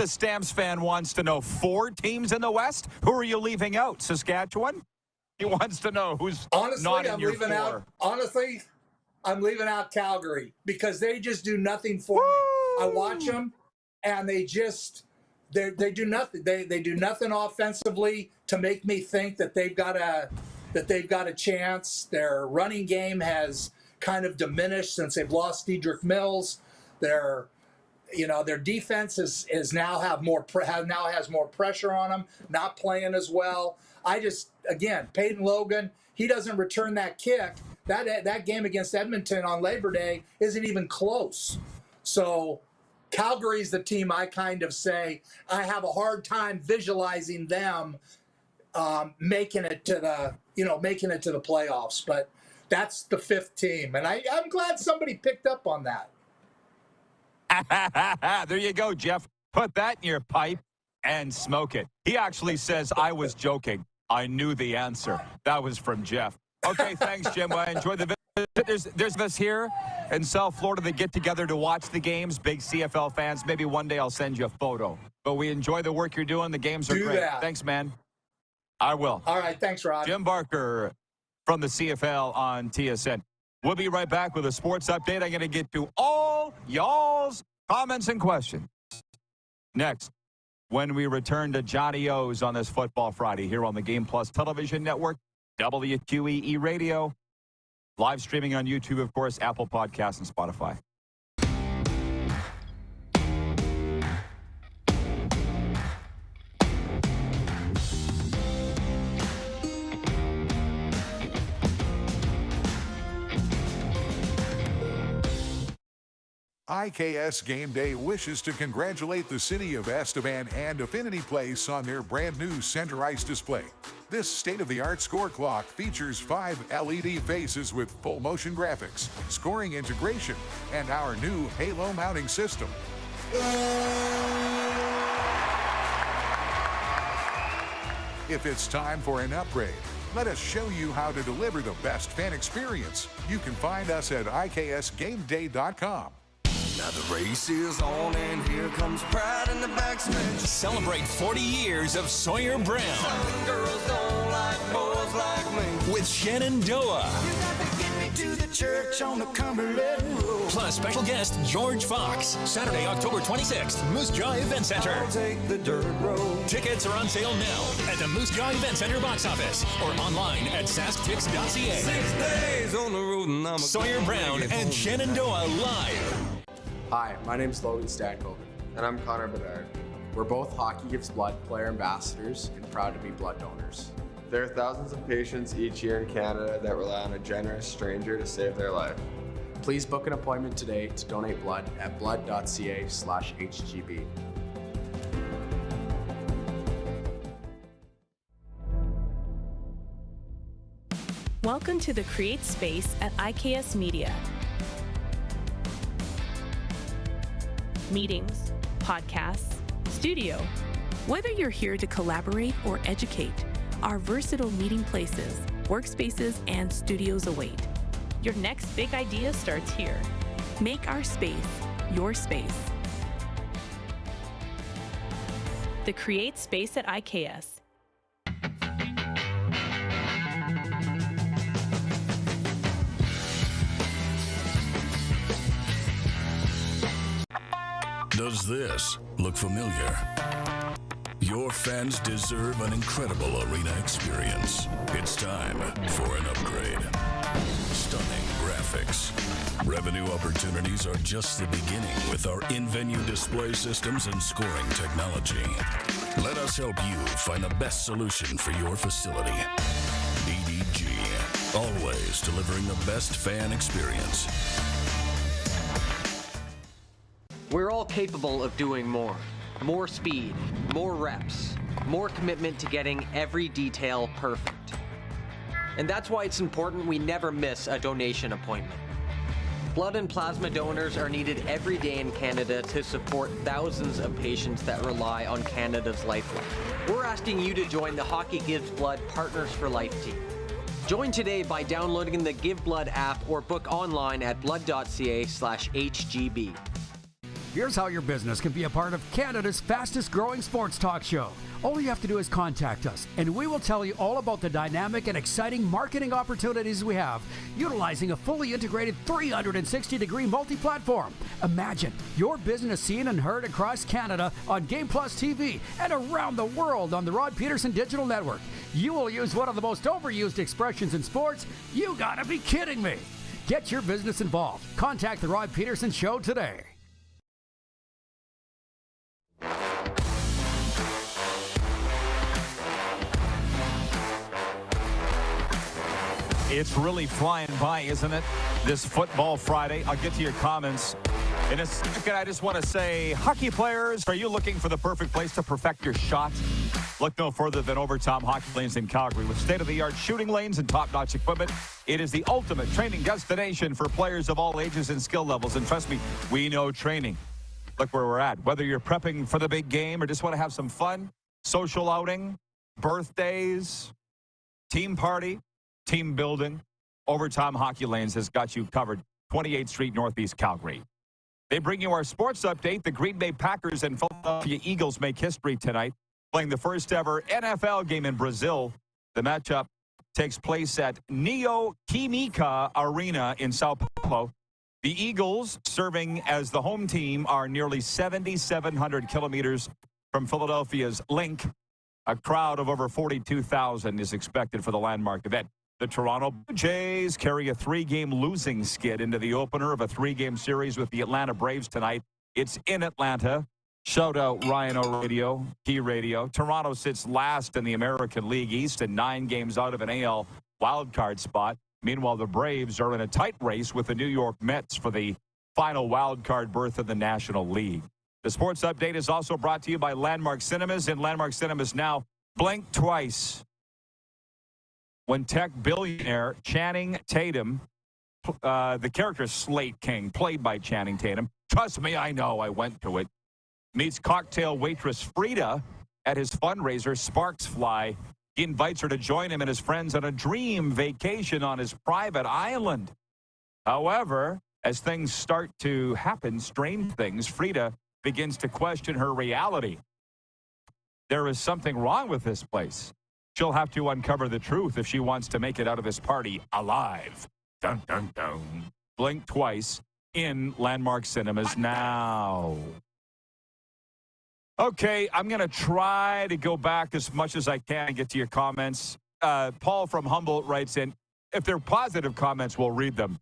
Stamps fan wants to know 4 teams in the West. Who are you leaving out? Saskatchewan? He wants to know who's not in your 4. Honestly, I'm leaving out Calgary because they just do nothing for me. I watch them, and they do nothing. They do nothing offensively to make me think that they've got a chance. Their running game has kind of diminished since they've lost Dedrick Mills. Their defense has now has more pressure on them, not playing as well. Peyton Logan, he doesn't return that kick. That game against Edmonton on Labor Day isn't even close. So Calgary's the team I kind of say I have a hard time visualizing them making it to the playoffs. But that's the 5th team, and I'm glad somebody picked up on that. There you go, Jeff. Put that in your pipe and smoke it. He actually says, I was joking. I knew the answer. That was from Jeff. Okay, thanks, Jim. I enjoyed the visit. There's us here in South Florida that get together to watch the games. Big CFL fans. Maybe one day I'll send you a photo. But we enjoy the work you're doing. The games are great. That. Thanks, man. I will. All right, thanks, Rod. Jim Barker from the CFL on TSN. We'll be right back with a sports update. I'm going to get to all y'all's comments and questions next when we return to Johnny O's on this Football Friday here on the Game Plus Television Network, WQEE Radio, live streaming on YouTube, of course, Apple Podcasts, and Spotify. IKS Game Day wishes to congratulate the City of Estevan and Affinity Place on their brand new center ice display. This state-of-the-art score clock features 5 LED faces with full motion graphics, scoring integration, and our new Halo mounting system. If it's time for an upgrade, let us show you how to deliver the best fan experience. You can find us at IKSGameDay.com. Now the race is on, and here comes pride in the backstretch. Celebrate 40 years of Sawyer Brown. Some girls don't like boys like me. With Shenandoah. You got to get me to the church on the Cumberland Road. Plus special guest George Fox. Saturday, October 26th, Moose Jaw Event Center. I'll take the dirt road. Tickets are on sale now at the Moose Jaw Event Center box office or online at sasktix.ca. 6 days on the road and I'm Sawyer Brown and Shenandoah live. Hi, my name is Logan Stankoven. And I'm Connor Bedard. We're both Hockey Gives Blood player ambassadors and proud to be blood donors. There are thousands of patients each year in Canada that rely on a generous stranger to save their life. Please book an appointment today to donate blood at blood.ca/HGB. Welcome to the Create Space at IKS Media. Meetings, podcasts, studio. Whether you're here to collaborate or educate, our versatile meeting places, workspaces, and studios await. Your next big idea starts here. Make our space your space. The Create Space at IKS. Does this look familiar? Your fans deserve an incredible arena experience. It's time for an upgrade. Stunning graphics. Revenue opportunities are just the beginning with our in-venue display systems and scoring technology. Let us help you find the best solution for your facility. EDG, always delivering the best fan experience. We're all capable of doing more. More speed, more reps, more commitment to getting every detail perfect. And that's why it's important we never miss a donation appointment. Blood and plasma donors are needed every day in Canada to support thousands of patients that rely on Canada's lifeline. We're asking you to join the Hockey Gives Blood Partners for Life team. Join today by downloading the Give Blood app or book online at blood.ca/HGB. Here's how your business can be a part of Canada's fastest growing sports talk show. All you have to do is contact us, and we will tell you all about the dynamic and exciting marketing opportunities we have, utilizing a fully integrated 360-degree multi-platform. Imagine your business seen and heard across Canada on Game Plus TV and around the world on the Rod Pedersen Digital Network. You will use one of the most overused expressions in sports. You gotta be kidding me. Get your business involved. Contact the Rod Pedersen Show today. It's really flying by, isn't it? This Football Friday. I'll get to your comments in a second. I just want to say, hockey players, are you looking for the perfect place to perfect your shot? Look no further than Overtime Hockey Lanes in Calgary. With state-of-the-art shooting lanes and top-notch equipment, it is the ultimate training destination for players of all ages and skill levels. And trust me, we know training. Look where we're at. Whether you're prepping for the big game or just want to have some fun, social outing, birthdays, team party, team building, Overtime Hockey Lanes has got you covered. 28th Street, Northeast Calgary. They bring you our sports update. The Green Bay Packers and Philadelphia Eagles make history tonight, playing the first ever NFL game in Brazil. The matchup takes place at Neoquímica Arena in Sao Paulo. The Eagles, serving as the home team, are nearly 7,700 kilometers from Philadelphia's Link. A crowd of over 42,000 is expected for the landmark event. The Toronto Blue Jays carry a 3-game losing skid into the opener of a 3-game series with the Atlanta Braves tonight. It's in Atlanta. Shout out Ryan O'Radio, Key Radio. Toronto sits last in the American League East and 9 games out of an AL wildcard spot. Meanwhile, the Braves are in a tight race with the New York Mets for the final wildcard berth in the National League. The sports update is also brought to you by Landmark Cinemas. In Landmark Cinemas now, blink twice when tech billionaire Channing Tatum, the character Slate King, played by Channing Tatum, trust me, I know, I went to it, meets cocktail waitress Frida at his fundraiser, Sparks Fly. He invites her to join him and his friends on a dream vacation on his private island. However, as things start to happen, strange things, Frida begins to question her reality. There is something wrong with this place. She'll have to uncover the truth if she wants to make it out of this party alive. Dun, dun, dun. Blink twice in Landmark Cinemas now. Okay, I'm going to try to go back as much as I can and get to your comments. Paul from Humboldt writes in, if they're positive comments, we'll read them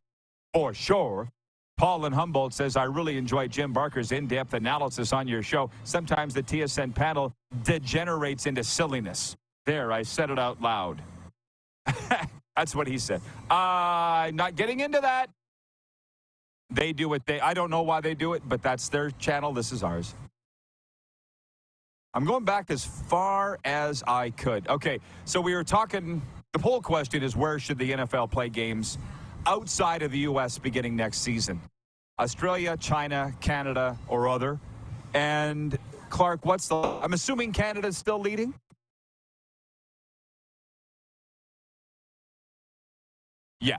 for sure. Paul in Humboldt says, I really enjoy Jim Barker's in-depth analysis on your show. Sometimes the TSN panel degenerates into silliness. There, I said it out loud. That's what he said. Not getting into that. They do it. I don't know why they do it, but that's their channel. This is ours. I'm going back as far as I could. Okay, so we were talking, the poll question is, where should the NFL play games outside of the U.S. beginning next season? Australia, China, Canada, or other? And Clark, I'm assuming Canada's still leading? Yeah,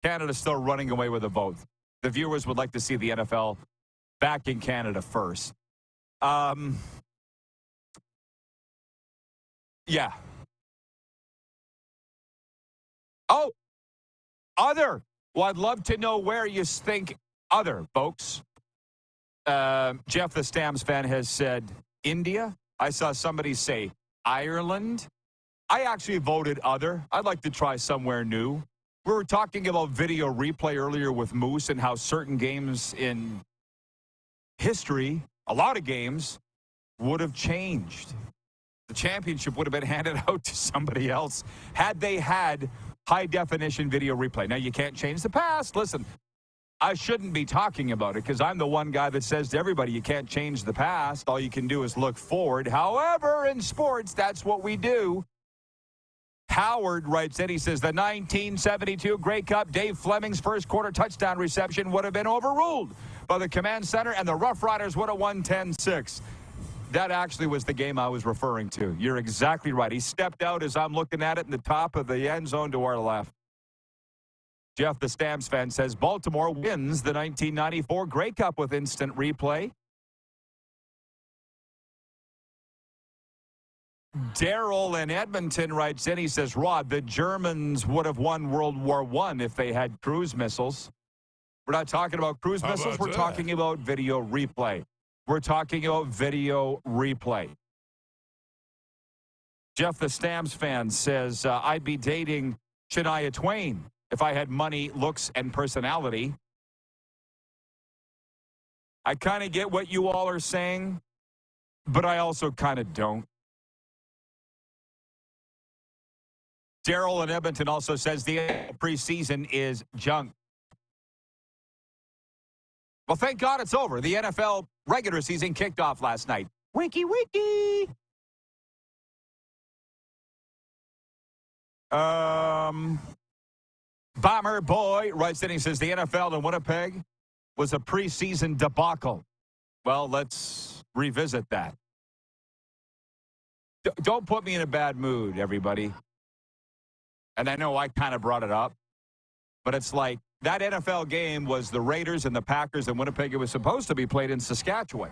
Canada's still running away with a vote. The viewers would like to see the NFL back in Canada first. Yeah. Oh, other. Well, I'd love to know where you think other, folks. Jeff, the Stamps fan, has said India. I saw somebody say Ireland. I actually voted other. I'd like to try somewhere new. We were talking about video replay earlier with Moose and how certain games in history, a lot of games, would have changed. The championship would have been handed out to somebody else had they had high-definition video replay. Now, you can't change the past. Listen, I shouldn't be talking about it because I'm the one guy that says to everybody, you can't change the past. All you can do is look forward. However, in sports, that's what we do. Howard writes in, he says, the 1972 Grey Cup, Dave Fleming's first quarter touchdown reception would have been overruled by the command center, and the Rough Riders would have won 10-6. That actually was the game I was referring to. You're exactly right. He stepped out as I'm looking at it in the top of the end zone to our left. Jeff, the Stamps fan, says Baltimore wins the 1994 Grey Cup with instant replay. Daryl in Edmonton writes in, he says, Rod, the Germans would have won World War I if they had cruise missiles. We're not talking about cruise missiles. We're talking about video replay. We're talking about video replay. Jeff, the Stamps fan, says, I'd be dating Shania Twain if I had money, looks, and personality. I kind of get what you all are saying, but I also kind of don't. Daryl in Edmonton also says the preseason is junk. Well, thank God it's over. The NFL regular season kicked off last night. Winky, winky. Bomber Boy writes in, he says, the NFL in Winnipeg was a preseason debacle. Well, let's revisit that. Don't put me in a bad mood, everybody. And I know I kind of brought it up, but it's like that NFL game was the Raiders and the Packers in Winnipeg. It was supposed to be played in Saskatchewan.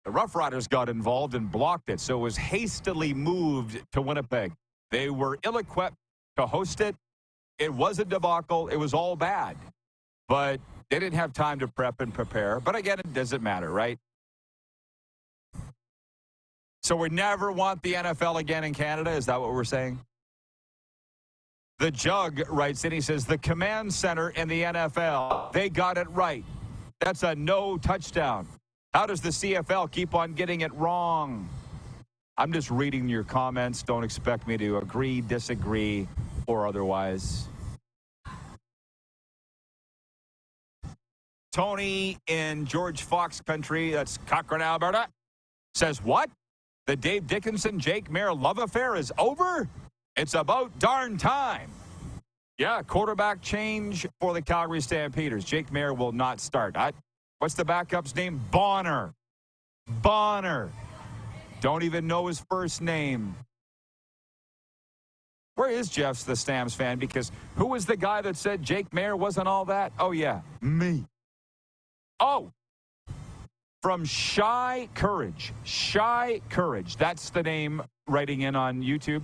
The Rough Riders got involved and blocked it, so it was hastily moved to Winnipeg. They were ill-equipped to host it. It was a debacle. It was all bad. But they didn't have time to prep and prepare. But again, it doesn't matter, right? So we never want the NFL again in Canada? Is that what we're saying? The Jug writes in, he says, the command center in the NFL, they got it right. That's a no touchdown. How does the CFL keep on getting it wrong? I'm just reading your comments. Don't expect me to agree, disagree, or otherwise. Tony in George Fox country, that's Cochrane, Alberta, says, what? The Dave Dickinson, Jake Mayer love affair is over? It's about darn time. Yeah, quarterback change for the Calgary Stampeders. Jake Mayer will not start. What's the backup's name? Bonner. Don't even know his first name. Where is Jeff's the Stamps fan? Because who was the guy that said Jake Mayer wasn't all that? Oh, yeah, me. Oh, from Shy Courage. Shy Courage. That's the name writing in on YouTube.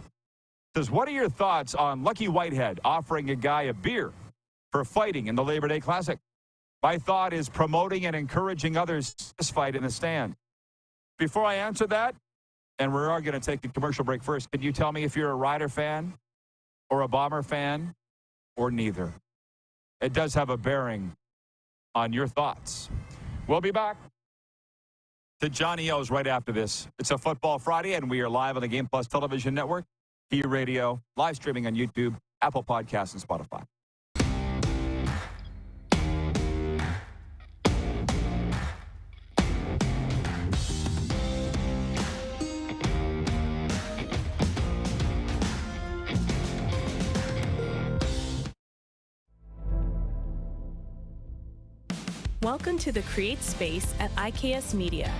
Says, what are your thoughts on Lucky Whitehead offering a guy a beer for fighting in the Labor Day Classic? My thought is promoting and encouraging others to fight in the stand. Before I answer that, and we are going to take a commercial break first, can you tell me if you're a Rider fan or a Bomber fan or neither? It does have a bearing on your thoughts. We'll be back to Johnny O's right after this. It's a Football Friday, and we are live on the Game Plus Television Network, Key Radio, live streaming on YouTube, Apple Podcasts, and Spotify. Welcome to the Create Space at IKS Media.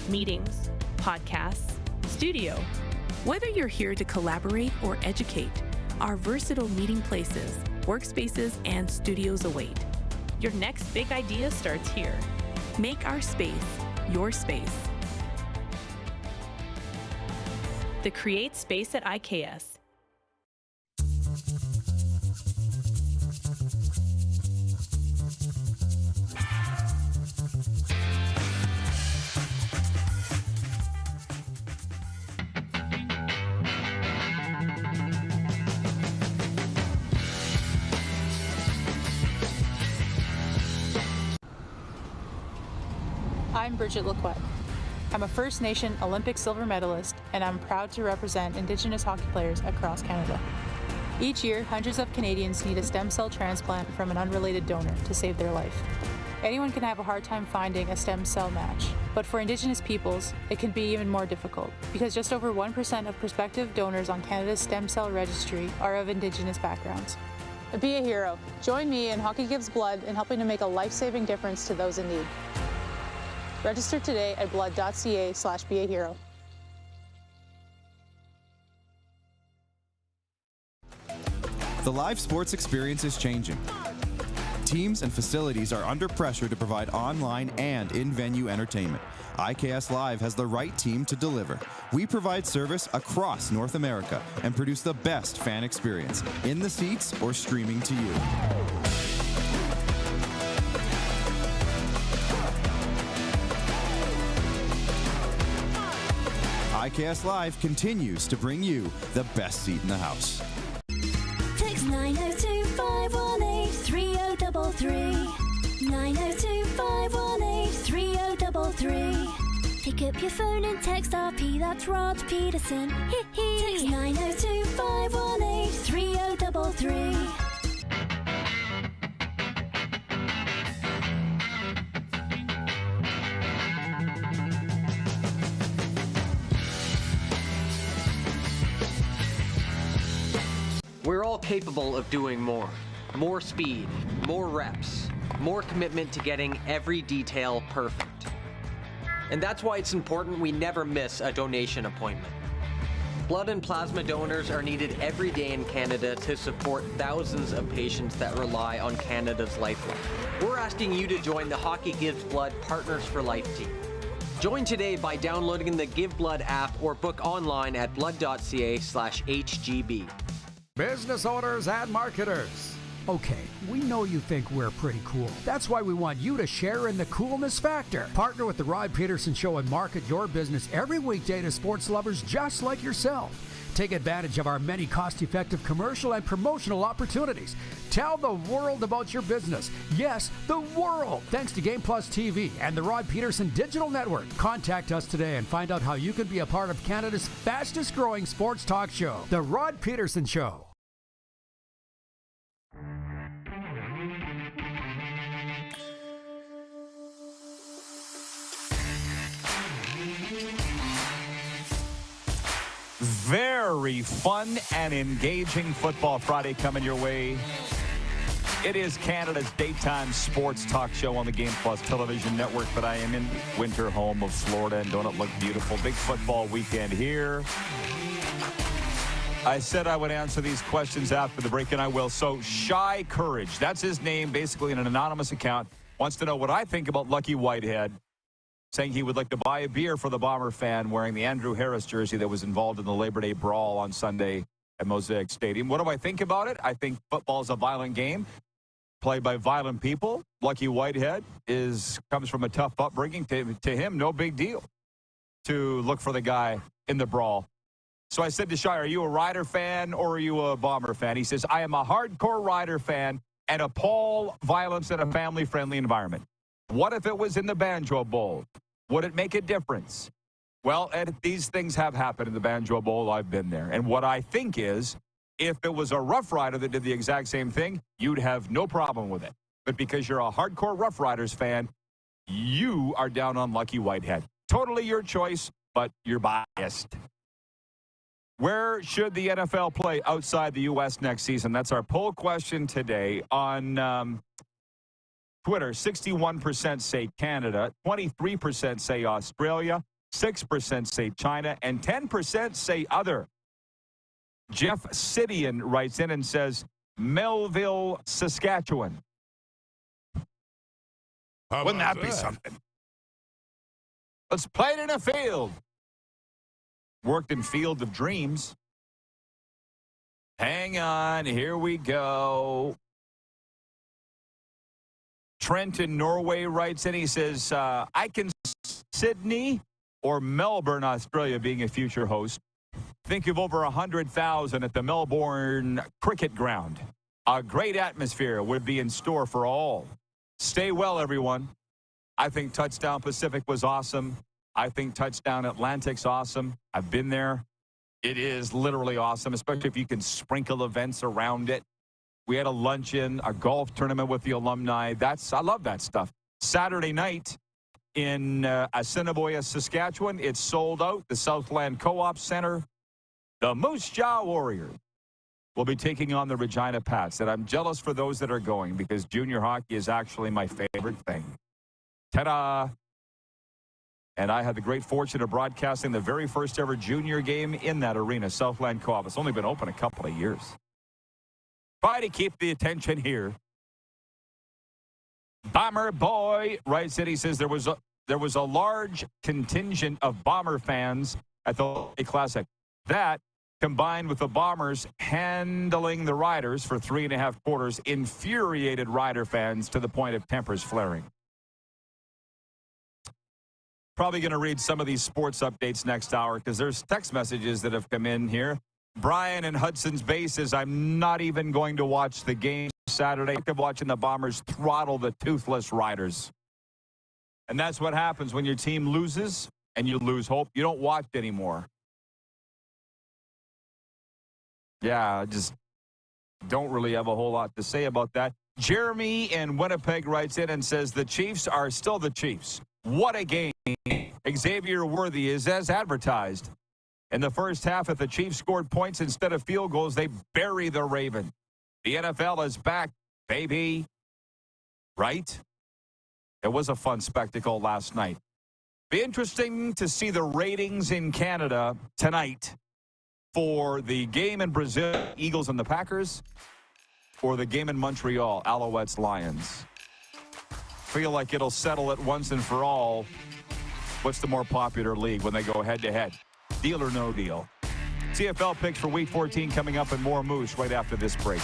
Meetings, podcasts, studio. Whether you're here to collaborate or educate, our versatile meeting places, workspaces, and studios await. Your next big idea starts here. Make our space your space. The Create Space at IKS. I'm Bridget Lacquette. I'm a First Nation Olympic silver medalist, and I'm proud to represent Indigenous hockey players across Canada. Each year, hundreds of Canadians need a stem cell transplant from an unrelated donor to save their life. Anyone can have a hard time finding a stem cell match, but for Indigenous peoples, it can be even more difficult because just over 1% of prospective donors on Canada's stem cell registry are of Indigenous backgrounds. Be a hero. Join me in Hockey Gives Blood in helping to make a life-saving difference to those in need. Register today at blood.ca/beahero. The live sports experience is changing. Teams and facilities are under pressure to provide online and in-venue entertainment. IKS Live has the right team to deliver. We provide service across North America and produce the best fan experience, in the seats or streaming to you. IKS Live continues to bring you the best seat in the house. Text 902-518-3033. 902-518-3033. Pick up your phone and text RP, that's Rod Pedersen. Text 902-518-3033. We're all capable of doing more. More speed, more reps, more commitment to getting every detail perfect. And that's why it's important we never miss a donation appointment. Blood and plasma donors are needed every day in Canada to support thousands of patients that rely on Canada's lifeline. We're asking you to join the Hockey Gives Blood Partners for Life team. Join today by downloading the Give Blood app or book online at blood.ca/HGB. Business owners and marketers. Okay, we know you think we're pretty cool. That's why we want you to share in the coolness factor. Partner with the Rod Pedersen Show and market your business every weekday to sports lovers just like yourself. Take advantage of our many cost-effective commercial and promotional opportunities. Tell the world about your business. Yes, the world. Thanks to Game Plus TV and the Rod Pedersen Digital Network. Contact us today and find out how you can be a part of Canada's fastest-growing sports talk show, The Rod Pedersen Show. Very fun and engaging Football Friday coming your way. It is Canada's daytime sports talk show on the Game Plus Television Network, but I am in the winter home of Florida, and don't it look beautiful? Big football weekend here. I said I would answer these questions after the break, and I will. So, Shy Courage, that's his name, basically in an anonymous account, wants to know what I think about Lucky Whitehead, saying he would like to buy a beer for the Bomber fan wearing the Andrew Harris jersey that was involved in the Labor Day brawl on Sunday at Mosaic Stadium. What do I think about it? I think football is a violent game played by violent people. Lucky Whitehead comes from a tough upbringing. To him, no big deal to look for the guy in the brawl. So I said to Shire, are you a Rider fan or are you a Bomber fan? He says, I am a hardcore Rider fan and appall violence in a family-friendly environment. What if it was in the Banjo Bowl? Would it make a difference? Well, Ed, these things have happened in the Banjo Bowl. I've been there. And what I think is, if it was a Rough Rider that did the exact same thing, you'd have no problem with it. But because you're a hardcore Rough Riders fan, you are down on Lucky Whitehead. Totally your choice, but you're biased. Where should the NFL play outside the U.S. next season? That's our poll question today on Twitter. 61% say Canada, 23% say Australia, 6% say China, and 10% say other. Jeff Sidian writes in and says, Melville, Saskatchewan. Wouldn't that be something? Let's play it in a field. Worked in Field of Dreams. Hang on, here we go. Trent in Norway writes in, he says, I can Sydney or Melbourne, Australia being a future host. Think of over 100,000 at the Melbourne Cricket Ground. A great atmosphere would be in store for all. Stay well, everyone. I think Touchdown Pacific was awesome. I think Touchdown Atlantic's awesome. I've been there. It is literally awesome, especially if you can sprinkle events around it. We had a luncheon, a golf tournament with the alumni. I love that stuff. Saturday night in Assiniboia, Saskatchewan, it's sold out. The Southland Co-op Center. The Moose Jaw Warriors will be taking on the Regina Pats. And I'm jealous for those that are going because junior hockey is actually my favorite thing. Ta-da! And I had the great fortune of broadcasting the very first ever junior game in that arena, Southland Co-op. It's only been open a couple of years. Try to keep the attention here. Bomber Boy writes in, he says there was a large contingent of Bomber fans at the Classic. That, combined with the Bombers handling the Riders for 3.5 quarters, infuriated Rider fans to the point of tempers flaring. Probably going to read some of these sports updates next hour because there's text messages that have come in here. Brian in Hudson's Bay says, I'm not even going to watch the game Saturday. I'm watching the Bombers throttle the toothless Riders. And that's what happens when your team loses and you lose hope. You don't watch anymore. Yeah, I just don't really have a whole lot to say about that. Jeremy in Winnipeg writes in and says, the Chiefs are still the Chiefs. What a game. Xavier Worthy is as advertised. In the first half, if the Chiefs scored points instead of field goals, they bury the Raven. The NFL is back, baby. Right? It was a fun spectacle last night. Be interesting to see the ratings in Canada tonight for the game in Brazil, Eagles and the Packers, or the game in Montreal, Alouettes, Lions. Feel like it'll settle it once and for all. What's the more popular league when they go head-to-head? Deal or no deal? CFL picks for Week 14 coming up and more Moose right after this break.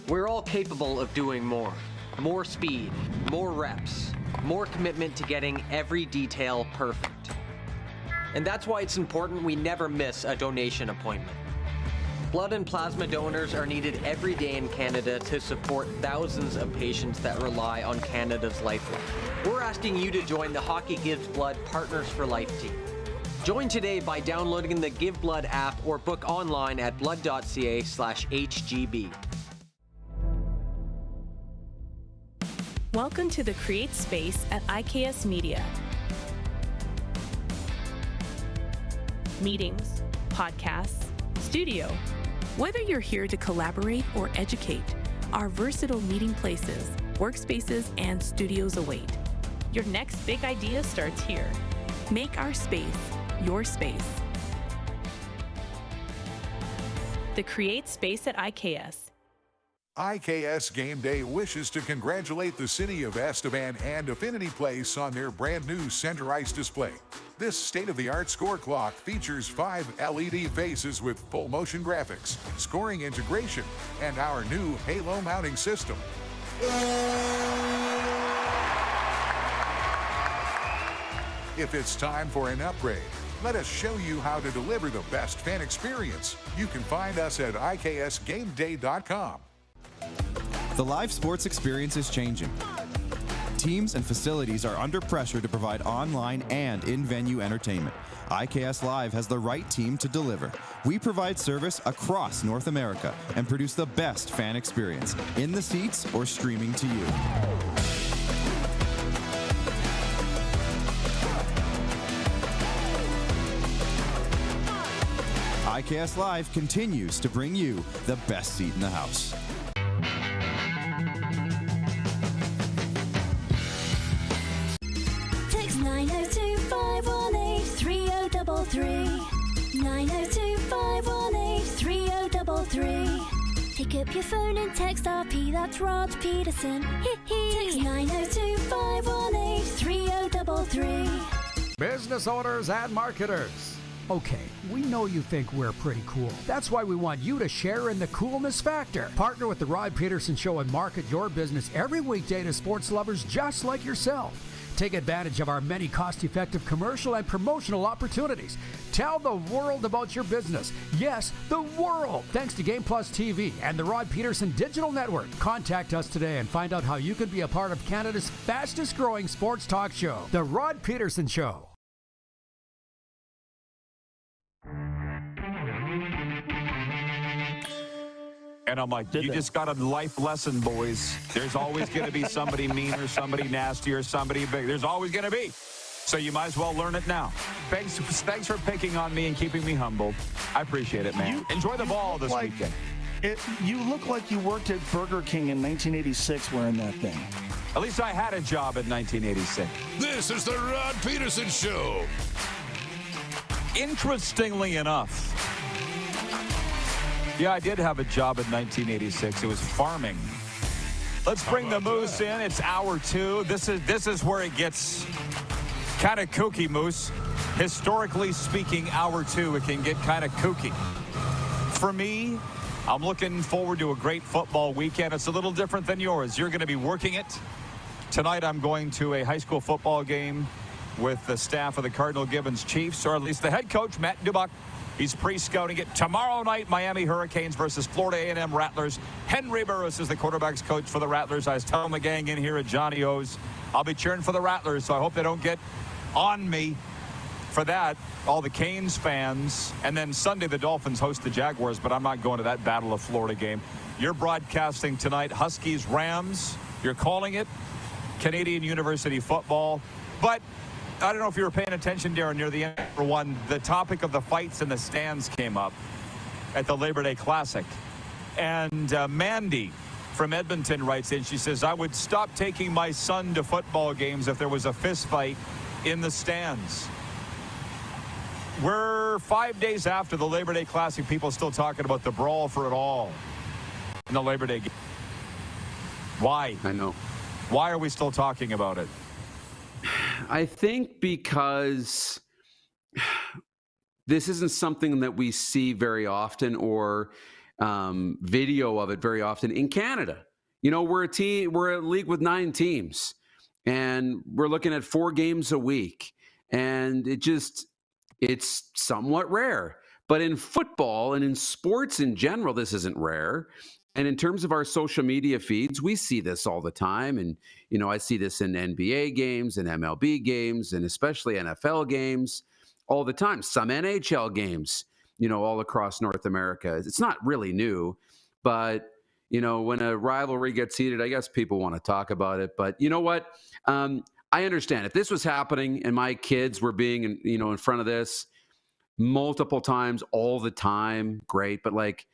We're all capable of doing more. More speed, more reps, more commitment to getting every detail perfect. And that's why it's important we never miss a donation appointment. Blood and plasma donors are needed every day in Canada to support thousands of patients that rely on Canada's lifeline. We're asking you to join the Hockey Gives Blood Partners for Life team. Join today by downloading the Give Blood app or book online at blood.ca/HGB. Welcome to the Create Space at IKS Media. Meetings, podcasts, studio. Whether you're here to collaborate or educate, our versatile meeting places, workspaces, and studios await. Your next big idea starts here. Make our space your space. The Create Space at IKS. IKS Game Day wishes to congratulate the city of Estevan and Affinity Place on their brand new center ice display. This state-of-the-art score clock features 5 LED faces with full motion graphics, scoring integration, and our new halo mounting system. If it's time for an upgrade, let us show you how to deliver the best fan experience. You can find us at iksgameday.com. The live sports experience is changing. Teams and facilities are under pressure to provide online and in-venue entertainment. IKS Live has the right team to deliver. We provide service across North America and produce the best fan experience, in the seats or streaming to you. IKS Live continues to bring you the best seat in the house. Text 902-518-3033. 902-518-3033. Pick up your phone and text RP, that's Rod Pedersen. Text 902-518-3033. Business owners and marketers. Okay, we know you think we're pretty cool. That's why we want you to share in the coolness factor. Partner with the Rod Pedersen Show and market your business every weekday to sports lovers just like yourself. Take advantage of our many cost-effective commercial and promotional opportunities. Tell the world about your business. Yes, the world. Thanks to Game Plus TV and the Rod Pedersen Digital Network. Contact us today and find out how you can be a part of Canada's fastest-growing sports talk show, The Rod Pedersen Show. And I'm like, you just got a life lesson, boys. There's always going to be somebody mean or somebody nasty or somebody big. There's always going to be. So you might as well learn it now. Thanks for picking on me and keeping me humble. I appreciate it, man. Enjoy the ball this weekend. You look like you worked at Burger King in 1986 wearing that thing. At least I had a job in 1986. This is the Rod Pedersen Show. Interestingly enough, yeah, I did have a job in 1986. It was farming. Let's bring the Moose in. It's hour 2. This is where it gets kind of kooky, Moose. Historically speaking, hour 2, it can get kind of kooky. For me, I'm looking forward to a great football weekend. It's a little different than yours. You're going to be working it. Tonight, I'm going to a high school football game with the staff of the Cardinal Gibbons Chiefs, or at least the head coach, Matt Dubuck. He's pre-scouting it. Tomorrow night, Miami Hurricanes versus Florida A&M Rattlers. Henry Burris is the quarterback's coach for the Rattlers. I was telling the gang in here at Johnny O's, I'll be cheering for the Rattlers, so I hope they don't get on me for that. All the Canes fans. And then Sunday, the Dolphins host the Jaguars, but I'm not going to that Battle of Florida game. You're broadcasting tonight Huskies, Rams. You're calling it Canadian University football. But I don't know if you were paying attention, Darren, near the end for one, the topic of the fights in the stands came up at the Labor Day Classic. And Mandy from Edmonton writes in, she says, I would stop taking my son to football games if there was a fist fight in the stands. We're 5 days after the Labor Day Classic, people still talking about the brawl for it all in the Labor Day game. Why? I know. Why are we still talking about it? I think because this isn't something that we see very often or video of it very often in Canada. You know, we're a league with 9 teams and we're looking at 4 games a week, and it's somewhat rare. But in football and in sports in general, this isn't rare. And in terms of our social media feeds, we see this all the time. And, I see this in NBA games and MLB games and especially NFL games all the time. Some NHL games, all across North America. It's not really new, but, when a rivalry gets heated, I guess people want to talk about it. But you know what? I understand if this was happening and my kids were being, in front of this multiple times all the time, great. But like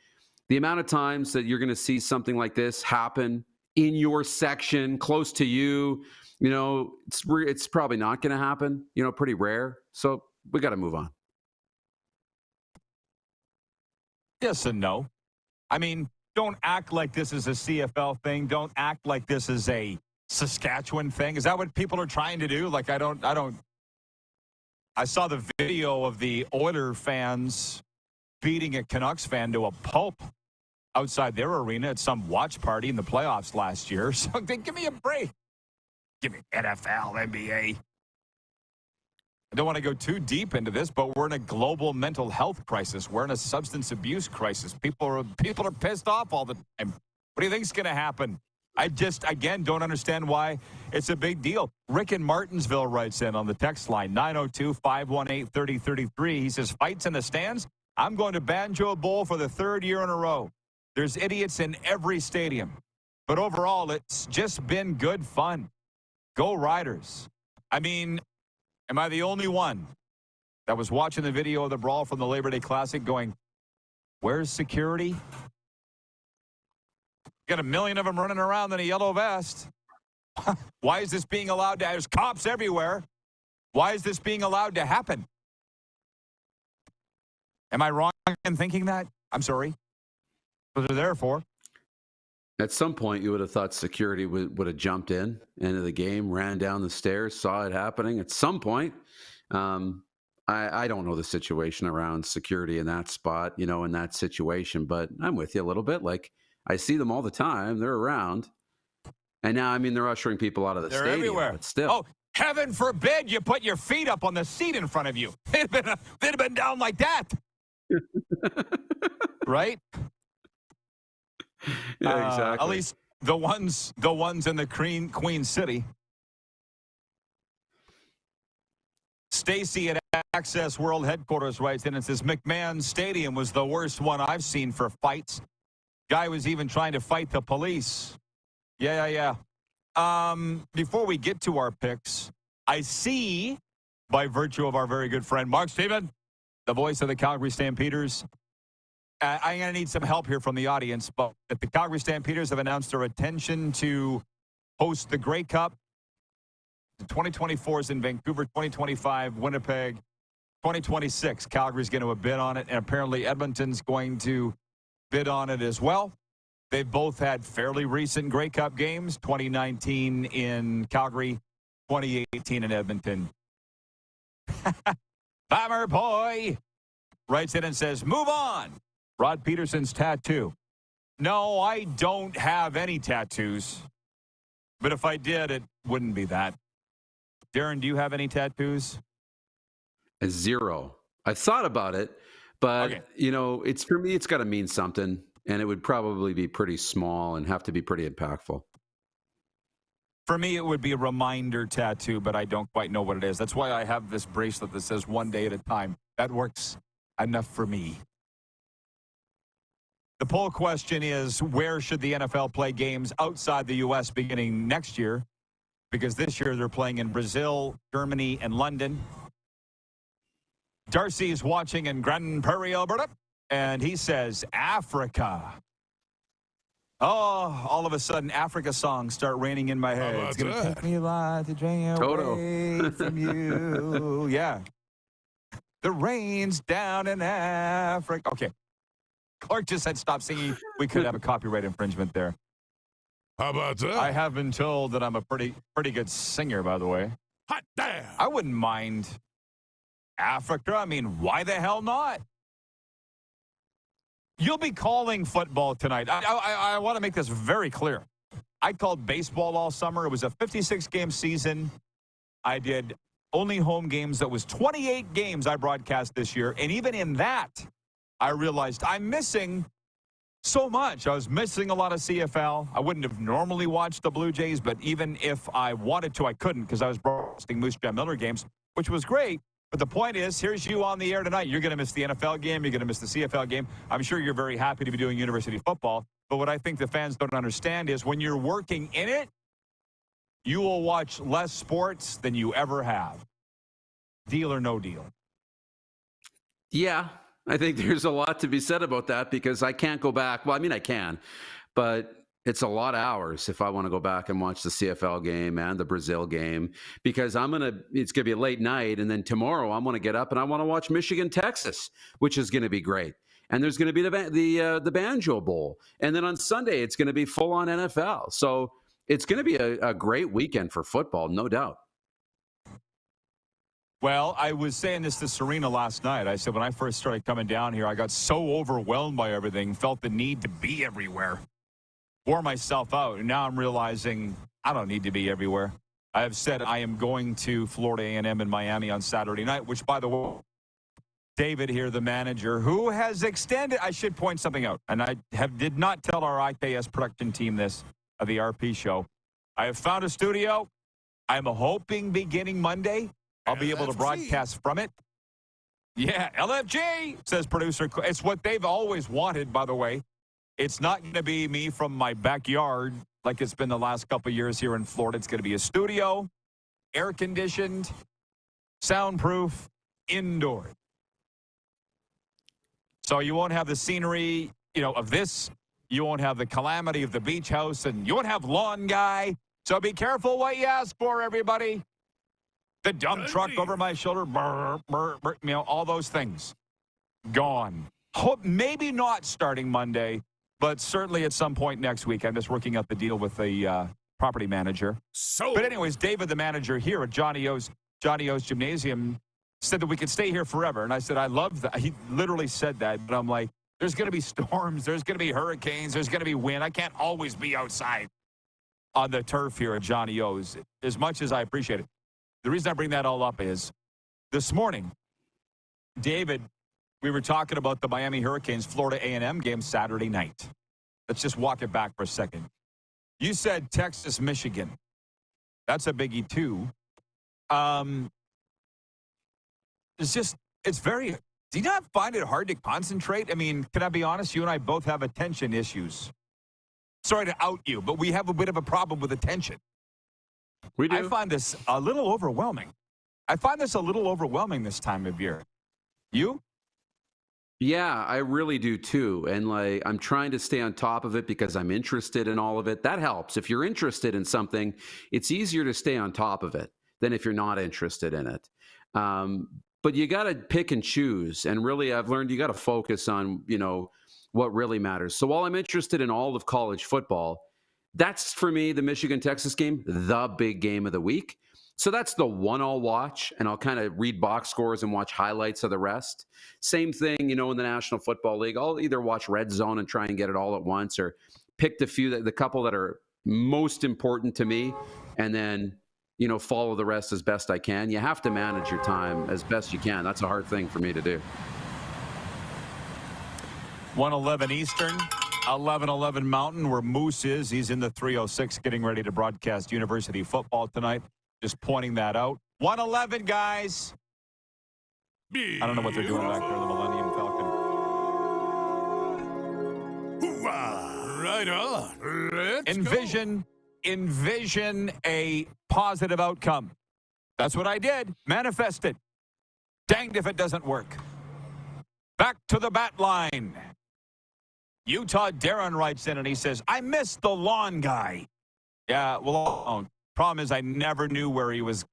the amount of times that you're going to see something like this happen in your section close to you, it's probably not going to happen, pretty rare. So we got to move on. Yes and no. I mean, don't act like this is a CFL thing. Don't act like this is a Saskatchewan thing. Is that what people are trying to do? Like, I saw the video of the Oiler fans beating a Canucks fan to a pulp outside their arena at some watch party in the playoffs last year. So give me a break. Give me NFL, NBA. I don't want to go too deep into this, but we're in a global mental health crisis. We're in a substance abuse crisis. People are pissed off all the time. What do you think is going to happen? I just, again, don't understand why it's a big deal. Rick in Martinsville writes in on the text line, 902-518-3033. He says, fights in the stands? I'm going to Banjo Bowl for the third year in a row. There's idiots in every stadium. But overall, it's just been good fun. Go Riders. I mean, am I the only one that was watching the video of the brawl from the Labor Day Classic going, where's security? Got a million of them running around in a yellow vest. Why is this being allowed to? There's cops everywhere. Why is this being allowed to happen? Am I wrong in thinking that? I'm sorry. What they're there for. At some point, you would have thought security would have jumped into the game, ran down the stairs, saw it happening. At some point, I don't know the situation around security in that spot, in that situation, but I'm with you a little bit. Like, I see them all the time. They're around. And now, I mean, they're ushering people out of the they're stadium. Everywhere. But still. Oh, heaven forbid you put your feet up on the seat in front of you. They'd have been down like that. Right? Yeah, exactly. At least the ones in the Queen City. Stacy at Access World Headquarters writes in and says, McMahon Stadium was the worst one I've seen for fights. Guy was even trying to fight the police. Yeah. Before we get to our picks, I see, by virtue of our very good friend Mark Steven, the voice of the Calgary Stampeders, I'm going to need some help here from the audience, but the Calgary Stampeders have announced their intention to host the Grey Cup. The 2024 is in Vancouver, 2025, Winnipeg, 2026. Calgary's going to bid on it, and apparently Edmonton's going to bid on it as well. They've both had fairly recent Grey Cup games, 2019 in Calgary, 2018 in Edmonton. Bomber boy writes in and says, move on. Rod Pedersen's tattoo. No, I don't have any tattoos. But if I did, it wouldn't be that. Darren, do you have any tattoos? Zero. I thought about it, but, okay. It's for me, it's got to mean something. And it would probably be pretty small and have to be pretty impactful. For me, it would be a reminder tattoo, but I don't quite know what it is. That's why I have this bracelet that says one day at a time. That works enough for me. The poll question is, where should the NFL play games outside the U.S. beginning next year? Because this year they're playing in Brazil, Germany, and London. Darcy is watching in Grand Prairie, Alberta, and he says, Africa. Oh, all of a sudden, Africa songs start raining in my head. It's going to take me a lot to drain away from you. Yeah. The rain's down in Africa. Okay. Clark just said stop singing. We could have a copyright infringement there. How about that? I have been told that I'm a pretty good singer, by the way. Hot damn. I wouldn't mind Africa. I mean, why the hell not? You'll be calling football tonight. I want to make this very clear. I called baseball all summer. It was a 56-game season. I did only home games. That was 28 games I broadcast this year. And even in that, I realized I'm missing so much. I was missing a lot of CFL. I wouldn't have normally watched the Blue Jays, but even if I wanted to, I couldn't because I was broadcasting Moose Jaw Miller games, which was great. But the point is, here's you on the air tonight. You're going to miss the NFL game. You're going to miss the CFL game. I'm sure you're very happy to be doing university football. But what I think the fans don't understand is when you're working in it, you will watch less sports than you ever have. Deal or no deal? Yeah, I think there's a lot to be said about that because I can't go back. Well, I mean, I can, but it's a lot of hours if I want to go back and watch the CFL game and the Brazil game because it's going to be a late night. And then tomorrow I'm going to get up and I want to watch Michigan, Texas, which is going to be great. And there's going to be the Banjo Bowl. And then on Sunday, it's going to be full on NFL. So it's going to be a great weekend for football, no doubt. Well, I was saying this to Serena last night. I said when I first started coming down here, I got so overwhelmed by everything, felt the need to be everywhere, wore myself out. And now I'm realizing I don't need to be everywhere. I have said I am going to Florida A&M in Miami on Saturday night, which, by the way, David here, the manager, who has extended, I should point something out, and I did not tell our IKS production team this of the RP show. I have found a studio. I'm hoping beginning Monday, I'll be able to broadcast from it. Yeah, LFG, says producer. It's what they've always wanted, by the way. It's not going to be me from my backyard like it's been the last couple of years here in Florida. It's going to be a studio, air-conditioned, soundproof, indoor. So you won't have the scenery, of this. You won't have the calamity of the beach house, and you won't have lawn guy. So be careful what you ask for, everybody. The dump truck over my shoulder, all those things. Gone. Hope maybe not starting Monday, but certainly at some point next week. I'm just working out the deal with the property manager. But anyways, David, the manager here at Johnny O's Gymnasium, said that we could stay here forever. And I said, I love that. He literally said that. But I'm like, there's going to be storms. There's going to be hurricanes. There's going to be wind. I can't always be outside on the turf here at Johnny O's, as much as I appreciate it. The reason I bring that all up is this morning, David, we were talking about the Miami Hurricanes Florida A&M game Saturday night. Let's just walk it back for a second. You said Texas, Michigan. That's a biggie too. It's very, do you not find it hard to concentrate? I mean, can I be honest? You and I both have attention issues. Sorry to out you, but we have a bit of a problem with attention. We do. I find this a little overwhelming. This time of year. You? Yeah, I really do too. And I'm trying to stay on top of it because I'm interested in all of it. That helps. If you're interested in something, it's easier to stay on top of it than if you're not interested in it. But you got to pick and choose. And really, I've learned you got to focus on, what really matters. So while I'm interested in all of college football, that's, for me, the Michigan-Texas game, the big game of the week. So that's the one I'll watch, and I'll kind of read box scores and watch highlights of the rest. Same thing, in the National Football League. I'll either watch Red Zone and try and get it all at once or pick the couple that are most important to me and then, follow the rest as best I can. You have to manage your time as best you can. That's a hard thing for me to do. 1:11 Eastern. 11:11 Mountain, where Moose is. He's in the 306 getting ready to broadcast university football tonight. Just pointing that out. 1:11, guys. I don't know what they're doing back there, the Millennium Falcon. Right on. Let's go. Envision a positive outcome. That's what I did. Manifest it. Danged if it doesn't work. Back to the bat line. Utah Darren writes in and he says, I missed the lawn guy. Yeah, well, problem is I never knew when he was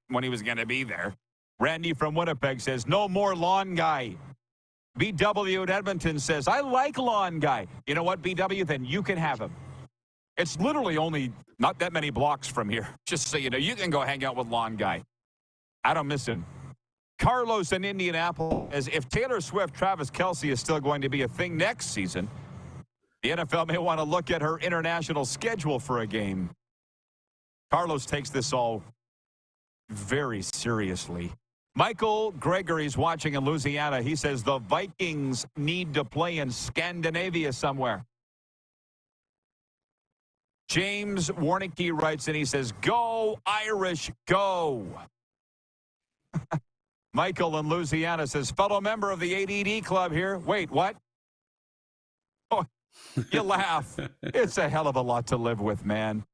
going to be there. Randy from Winnipeg says, no more lawn guy. BW at Edmonton says, I like lawn guy. You know what, BW? Then you can have him. It's literally only not that many blocks from here. Just so you know, you can go hang out with lawn guy. I don't miss him. Carlos in Indianapolis says, if Taylor Swift, Travis Kelce is still going to be a thing next season, the NFL may want to look at her international schedule for a game. Carlos takes this all very seriously. Michael Gregory's watching in Louisiana. He says the Vikings need to play in Scandinavia somewhere. James Warnicki writes in. He says, "Go Irish, go." Michael in Louisiana says, "Fellow member of the ADD club here." Wait, what? Oh, you laugh. It's a hell of a lot to live with, man.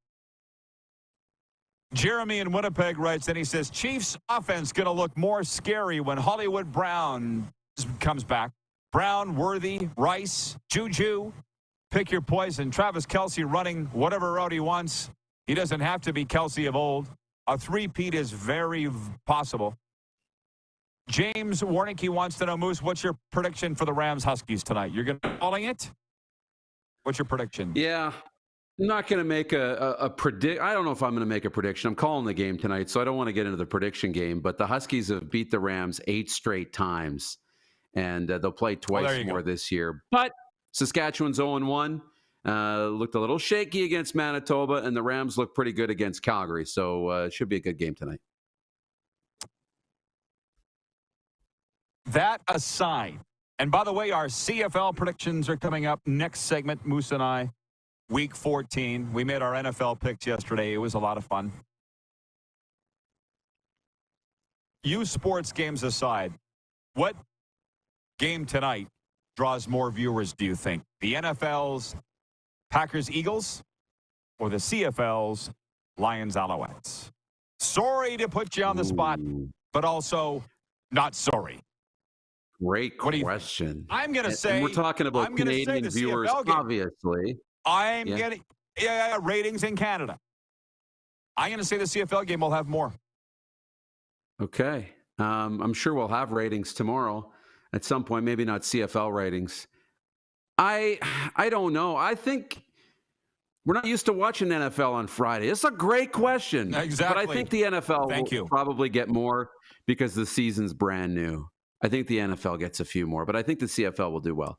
Jeremy in Winnipeg writes in. He says, "Chiefs offense going to look more scary when Hollywood Brown comes back. Brown, Worthy, Rice, Juju. Pick your poison. Travis Kelce running whatever route he wants. He doesn't have to be Kelce of old. A three-peat is very possible." James Warnicki wants to know, Moose, what's your prediction for the Rams-Huskies tonight? You're going to be calling it? What's your prediction? Yeah. I'm not going to make a predict. I don't know if I'm going to make a prediction. I'm calling the game tonight, so I don't want to get into the prediction game. But the Huskies have beat the Rams 8 straight times, and they'll play twice more this year. But Saskatchewan's 0-1. Looked a little shaky against Manitoba, and the Rams look pretty good against Calgary. So it should be a good game tonight. That aside, and by the way, our CFL predictions are coming up next segment, Moose and I, Week 14. We made our NFL picks yesterday. It was a lot of fun. You sports games aside, what game tonight draws more viewers, do you think? The NFL's Packers-Eagles or the CFL's Lions-Alouettes? Sorry to put you on the spot, but also not sorry. Great question. I'm going to say... And we're talking about Canadian viewers, obviously. I'm getting ratings in Canada. I'm going to say the CFL game will have more. Okay. I'm sure we'll have ratings tomorrow at some point, maybe not CFL ratings. I don't know. I think we're not used to watching NFL on Friday. It's a great question. Exactly. But I think the NFL will probably get more because the season's brand new. I think the NFL gets a few more, but I think the CFL will do well.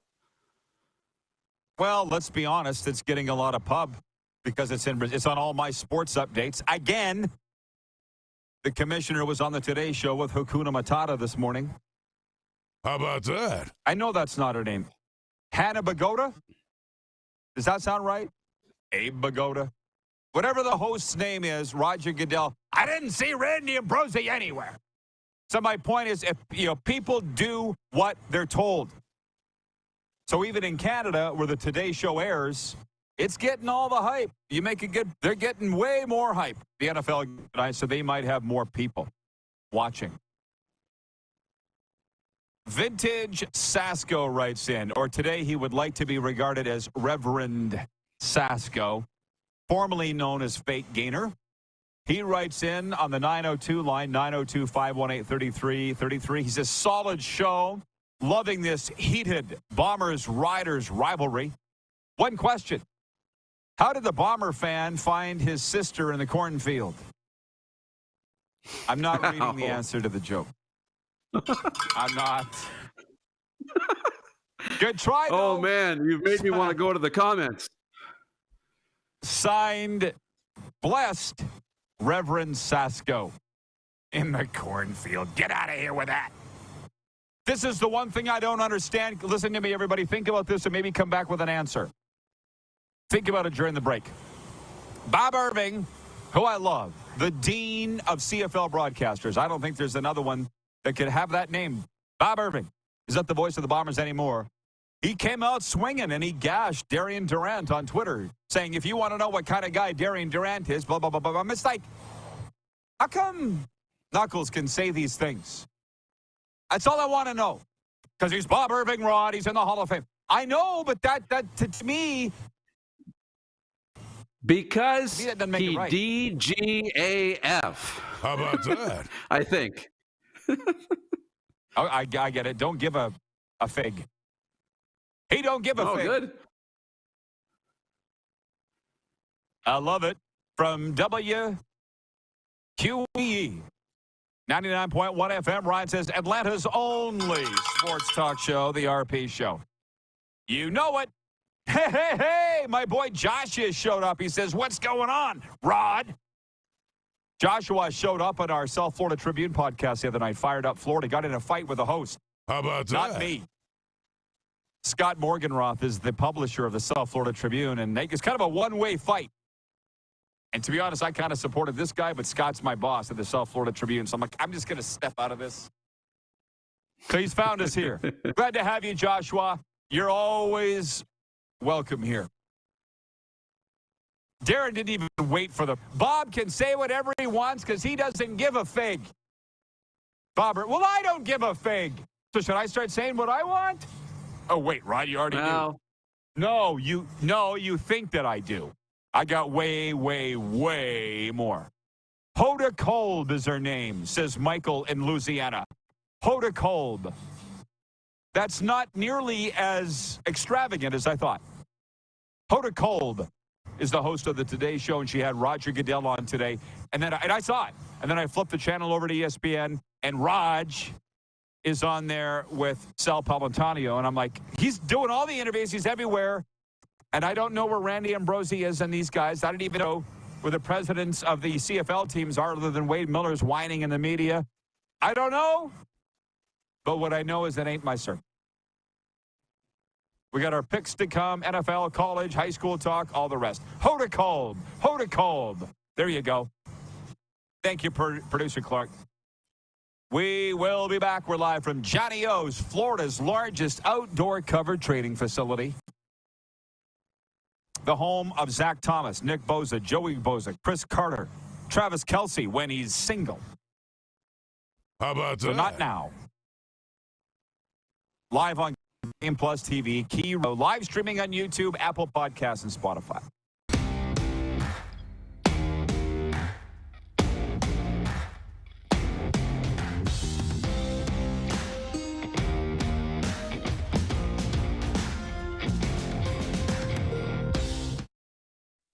Well, let's be honest. It's getting a lot of pub because it's on all my sports updates. Again, the commissioner was on the Today Show with Hakuna Matata this morning. How about that? I know that's not her name. Hannah Bagoda? Does that sound right? Abe Bagoda? Whatever the host's name is, Roger Goodell. I didn't see Randy Ambrosie anywhere. So my point is, if people do what they're told. So even in Canada, where the Today Show airs, it's getting all the hype. You make it good. They're getting way more hype, the NFL tonight, so they might have more people watching. Vintage Sasko writes in, or today he would like to be regarded as Reverend Sasko, formerly known as Fake Gainer. He writes in on the 902 line, 902-518-3333. He says, solid show. Loving this heated Bombers-Riders rivalry. One question. How did the Bomber fan find his sister in the cornfield? I'm not reading the answer to the joke. I'm not. Good try, though. Oh, man, you've made me want to go to the comments. Signed, blessed, Reverend Sasko in the cornfield. Get out of here with that. This is the one thing I don't understand. Listen to me, everybody. Think about this and maybe come back with an answer. Think about it during the break. Bob Irving, who I love, the dean of CFL broadcasters. I don't think there's another one that could have that name. Bob Irving is not the voice of the Bombers anymore. He came out swinging and he gashed Darian Durant on Twitter, saying, if you want to know what kind of guy Darian Durant is, blah, blah, blah, blah, blah. It's like, how come Knuckles can say these things? That's all I want to know. Because he's Bob Irving, Rod. He's in the Hall of Fame. I know, but that to me... Because he right. DGAF. How about that? I think. I get it. Don't give a fig. He don't give a fig. Good. I love it. From WQEE 99.1 FM, Ryan says, Atlanta's only sports talk show, the RP Show. You know it. Hey, my boy Josh has showed up. He says, what's going on, Rod? Joshua showed up on our South Florida Tribune podcast the other night, Fired Up Florida, got in a fight with the host. How about that? Not me. Scott Morganroth is the publisher of the South Florida Tribune, and it's kind of a one-way fight. And to be honest, I kind of supported this guy, but Scott's my boss at the South Florida Tribune, so I'm like, I'm just going to step out of this. So he's found us here. Glad to have you, Joshua. You're always welcome here. Darren didn't even wait for the... Bob can say whatever he wants because he doesn't give a fig. Bobbert, well, I don't give a fig. So should I start saying what I want? Oh, wait, Rod, you already do. No, you think that I do. I got way, way, way more. Hoda Kolb is her name, says Michael in Louisiana. Hoda Kolb. That's not nearly as extravagant as I thought. Hoda Kolb is the host of the Today Show, and she had Roger Goodell on today. And I saw it. And then I flipped the channel over to ESPN, and Raj is on there with Sal Palantonio. And I'm like, he's doing all the interviews. He's everywhere. And I don't know where Randy Ambrosi is and these guys. I don't even know where the presidents of the CFL teams are other than Wade Miller's whining in the media. I don't know. But what I know is that ain't my circuit. We got our picks to come, NFL, college, high school talk, all the rest. Hoda Kolb. Hoda Kolb. There you go. Thank you, Producer Clark. We will be back. We're live from Johnny O's, Florida's largest outdoor covered training facility. The home of Zach Thomas, Nick Bosa, Joey Bosa, Chris Carter, Travis Kelce when he's single. How about that? So not now. Live on Game Plus TV, Key Row, live streaming on YouTube, Apple Podcasts, and Spotify.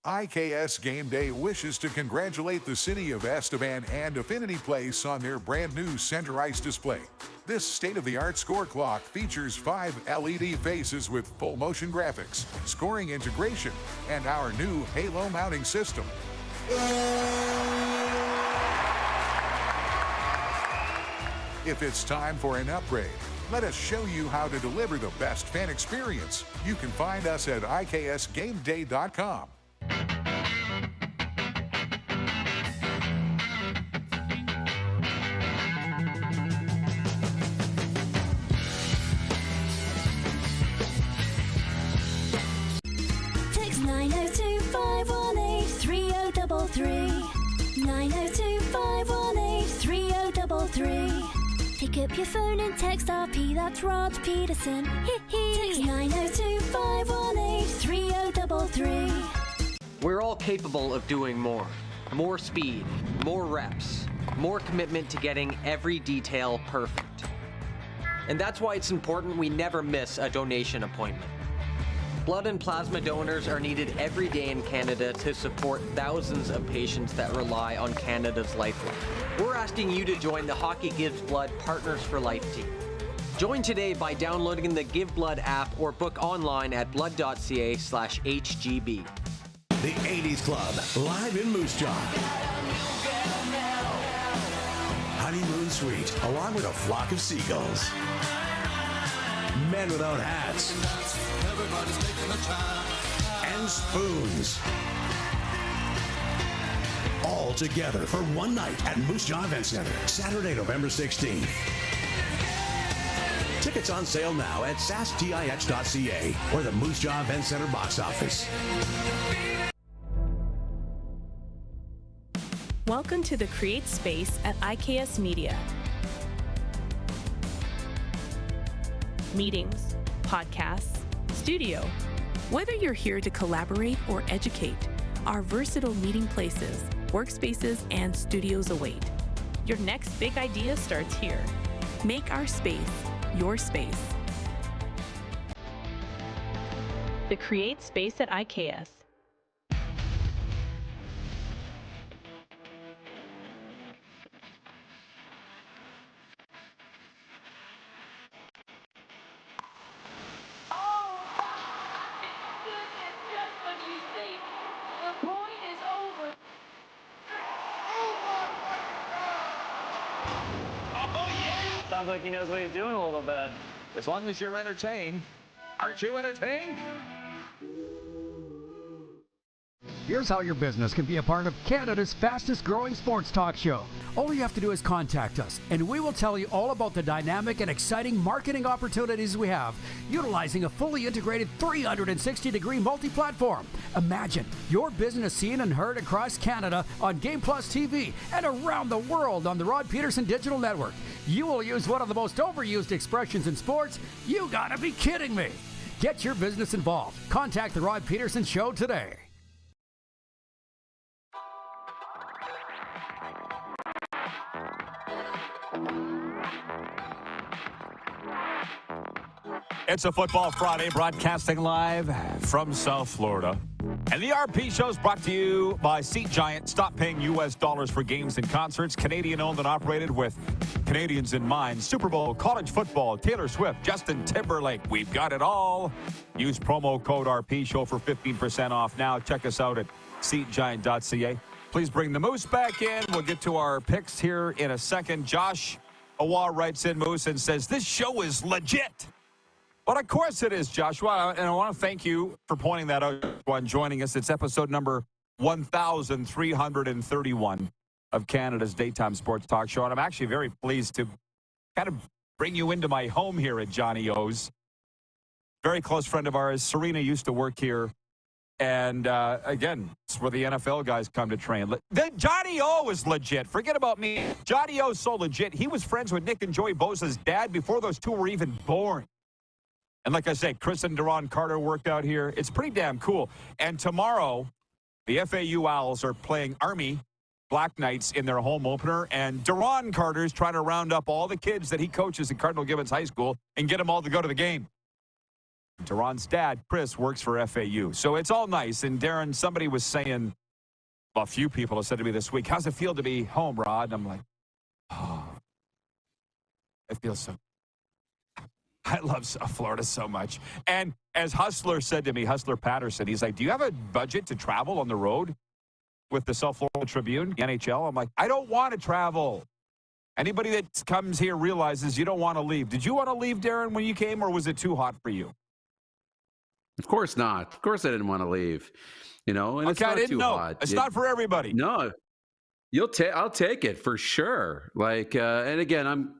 IKS Game Day wishes to congratulate the city of Esteban and Affinity Place on their brand new center ice display. This state-of-the-art score clock features 5 LED faces with full motion graphics, scoring integration, and our new Halo mounting system. If it's time for an upgrade, let us show you how to deliver the best fan experience. You can find us at iksgameday.com. Text 902-518-3033. 902-518-3033. Pick up your phone and text RP, that's Rod Pedersen. Text 902-518-3033. We're all capable of doing more. More speed, more reps, more commitment to getting every detail perfect. And that's why it's important we never miss a donation appointment. Blood and plasma donors are needed every day in Canada to support thousands of patients that rely on Canada's lifeline. We're asking you to join the Hockey Gives Blood Partners for Life team. Join today by downloading the Give Blood app or book online at blood.ca/HGB. The 80s Club, live in Moose Jaw. Honeymoon Suite, along with a flock of seagulls. Men without hats. And spoons. All together for one night at Moose Jaw Event Center, Saturday, November 16th. Tickets on sale now at sastih.ca or the Moose Jaw Event Center box office. Welcome to the Create Space at IKS Media. Meetings, podcasts, studio. Whether you're here to collaborate or educate, our versatile meeting places, workspaces, and studios await. Your next big idea starts here. Make our space your space. The Create Space at IKS. sounds like he knows what he's doing a little bit. As long as you're entertained. Aren't you entertained? Here's how your business can be a part of Canada's fastest growing sports talk show. All you have to do is contact us, and we will tell you all about the dynamic and exciting marketing opportunities we have, utilizing a fully integrated 360-degree multi-platform. Imagine your business seen and heard across Canada on Game Plus TV and around the world on the Rod Pedersen Digital Network. You will use one of the most overused expressions in sports. You gotta be kidding me. Get your business involved. Contact the Rod Pedersen Show today. It's a Football Friday, broadcasting live from South Florida. And the RP show is brought to you by Seat Giant. Stop paying U.S. dollars for games and concerts. Canadian-owned and operated with Canadians in mind. Super Bowl, college football, Taylor Swift, Justin Timberlake. We've got it all. Use promo code RP show for 15% off now. Check us out at seatgiant.ca. Please bring the Moose back in. We'll get to our picks here in a second. Josh Awa writes in, Moose, and says, this show is legit. But of course it is, Joshua, and I want to thank you for pointing that out when joining us. It's episode number 1,331 of Canada's daytime sports talk show, and I'm actually very pleased to kind of bring you into my home here at Johnny O's. Very close friend of ours, Serena, used to work here, and again, it's where the NFL guys come to train. Johnny O is legit. Forget about me. Johnny O's so legit. He was friends with Nick and Joey Bosa's dad before those two were even born. And like I say, Chris and Duron Carter worked out here. It's pretty damn cool. And tomorrow, the FAU Owls are playing Army Black Knights in their home opener. And Duron Carter's trying to round up all the kids that he coaches at Cardinal Gibbons High School and get them all to go to the game. Duron's dad, Chris, works for FAU. So it's all nice. And Darren, somebody was saying, well, a few people have said to me this week, how's it feel to be home, Rod? And I'm like, oh, it feels so. I love South Florida so much. And as Hustler said to me, Hustler Pedersen, he's like, do you have a budget to travel on the road with the South Florida Tribune, the NHL? I'm like, I don't want to travel. Anybody that comes here realizes you don't want to leave. Did you want to leave, Darren, when you came, or was it too hot for you? Of course not. Of course I didn't want to leave. You know, and okay, it's not too hot. It's not for everybody. No, I'll take it for sure. Like, and again,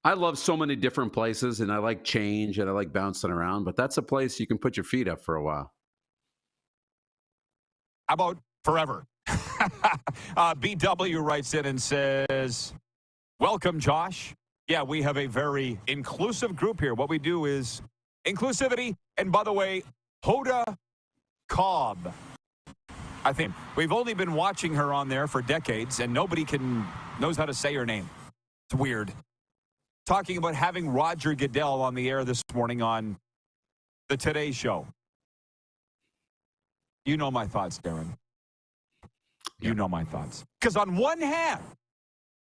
I love so many different places, and I like change, and I like bouncing around, but that's a place you can put your feet up for a while. How about forever? BW writes in and says, welcome, Josh. Yeah, we have a very inclusive group here. What we do is inclusivity. And by the way, Hoda Cobb, I think. We've only been watching her on there for decades, and nobody knows how to say her name. It's weird. Talking about having Roger Goodell on the air this morning on the Today Show. You know my thoughts, Darren. You know my thoughts. Because on one hand,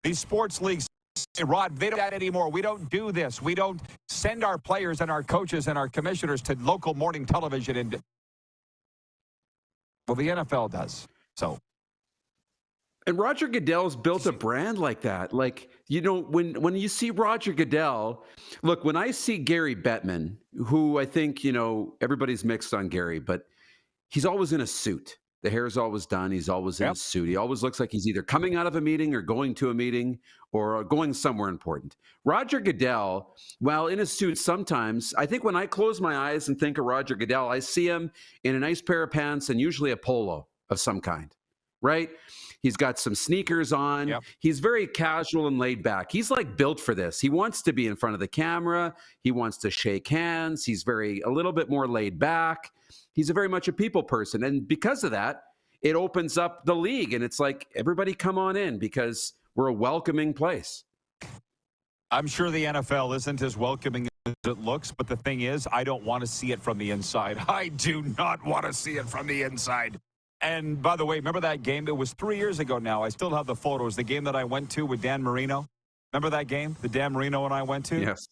these sports leagues say, Rod, they don't do that anymore. We don't do this. We don't send our players and our coaches and our commissioners to local morning television. Well, the NFL does. So. And Roger Goodell's built a brand like that. Like, you know, when you see Roger Goodell, look, when I see Gary Bettman, who I think, you know, everybody's mixed on Gary, but he's always in a suit. The hair's always done. He's always in a suit. He always looks like he's either coming out of a meeting or going to a meeting or going somewhere important. Roger Goodell, while in a suit sometimes, I think when I close my eyes and think of Roger Goodell, I see him in a nice pair of pants and usually a polo of some kind, right? He's got some sneakers on. Yep. He's very casual and laid back. He's like built for this. He wants to be in front of the camera. He wants to shake hands. He's a little bit more laid back. He's very much a people person. And because of that, it opens up the league. And it's like, everybody come on in because we're a welcoming place. I'm sure the NFL isn't as welcoming as it looks, but the thing is, I don't want to see it from the inside. I do not want to see it from the inside. And by the way, remember that game? It was 3 years ago now. I still have the photos. The game that I went to with Dan Marino. Remember that game? The Dan Marino and I went to? Yes.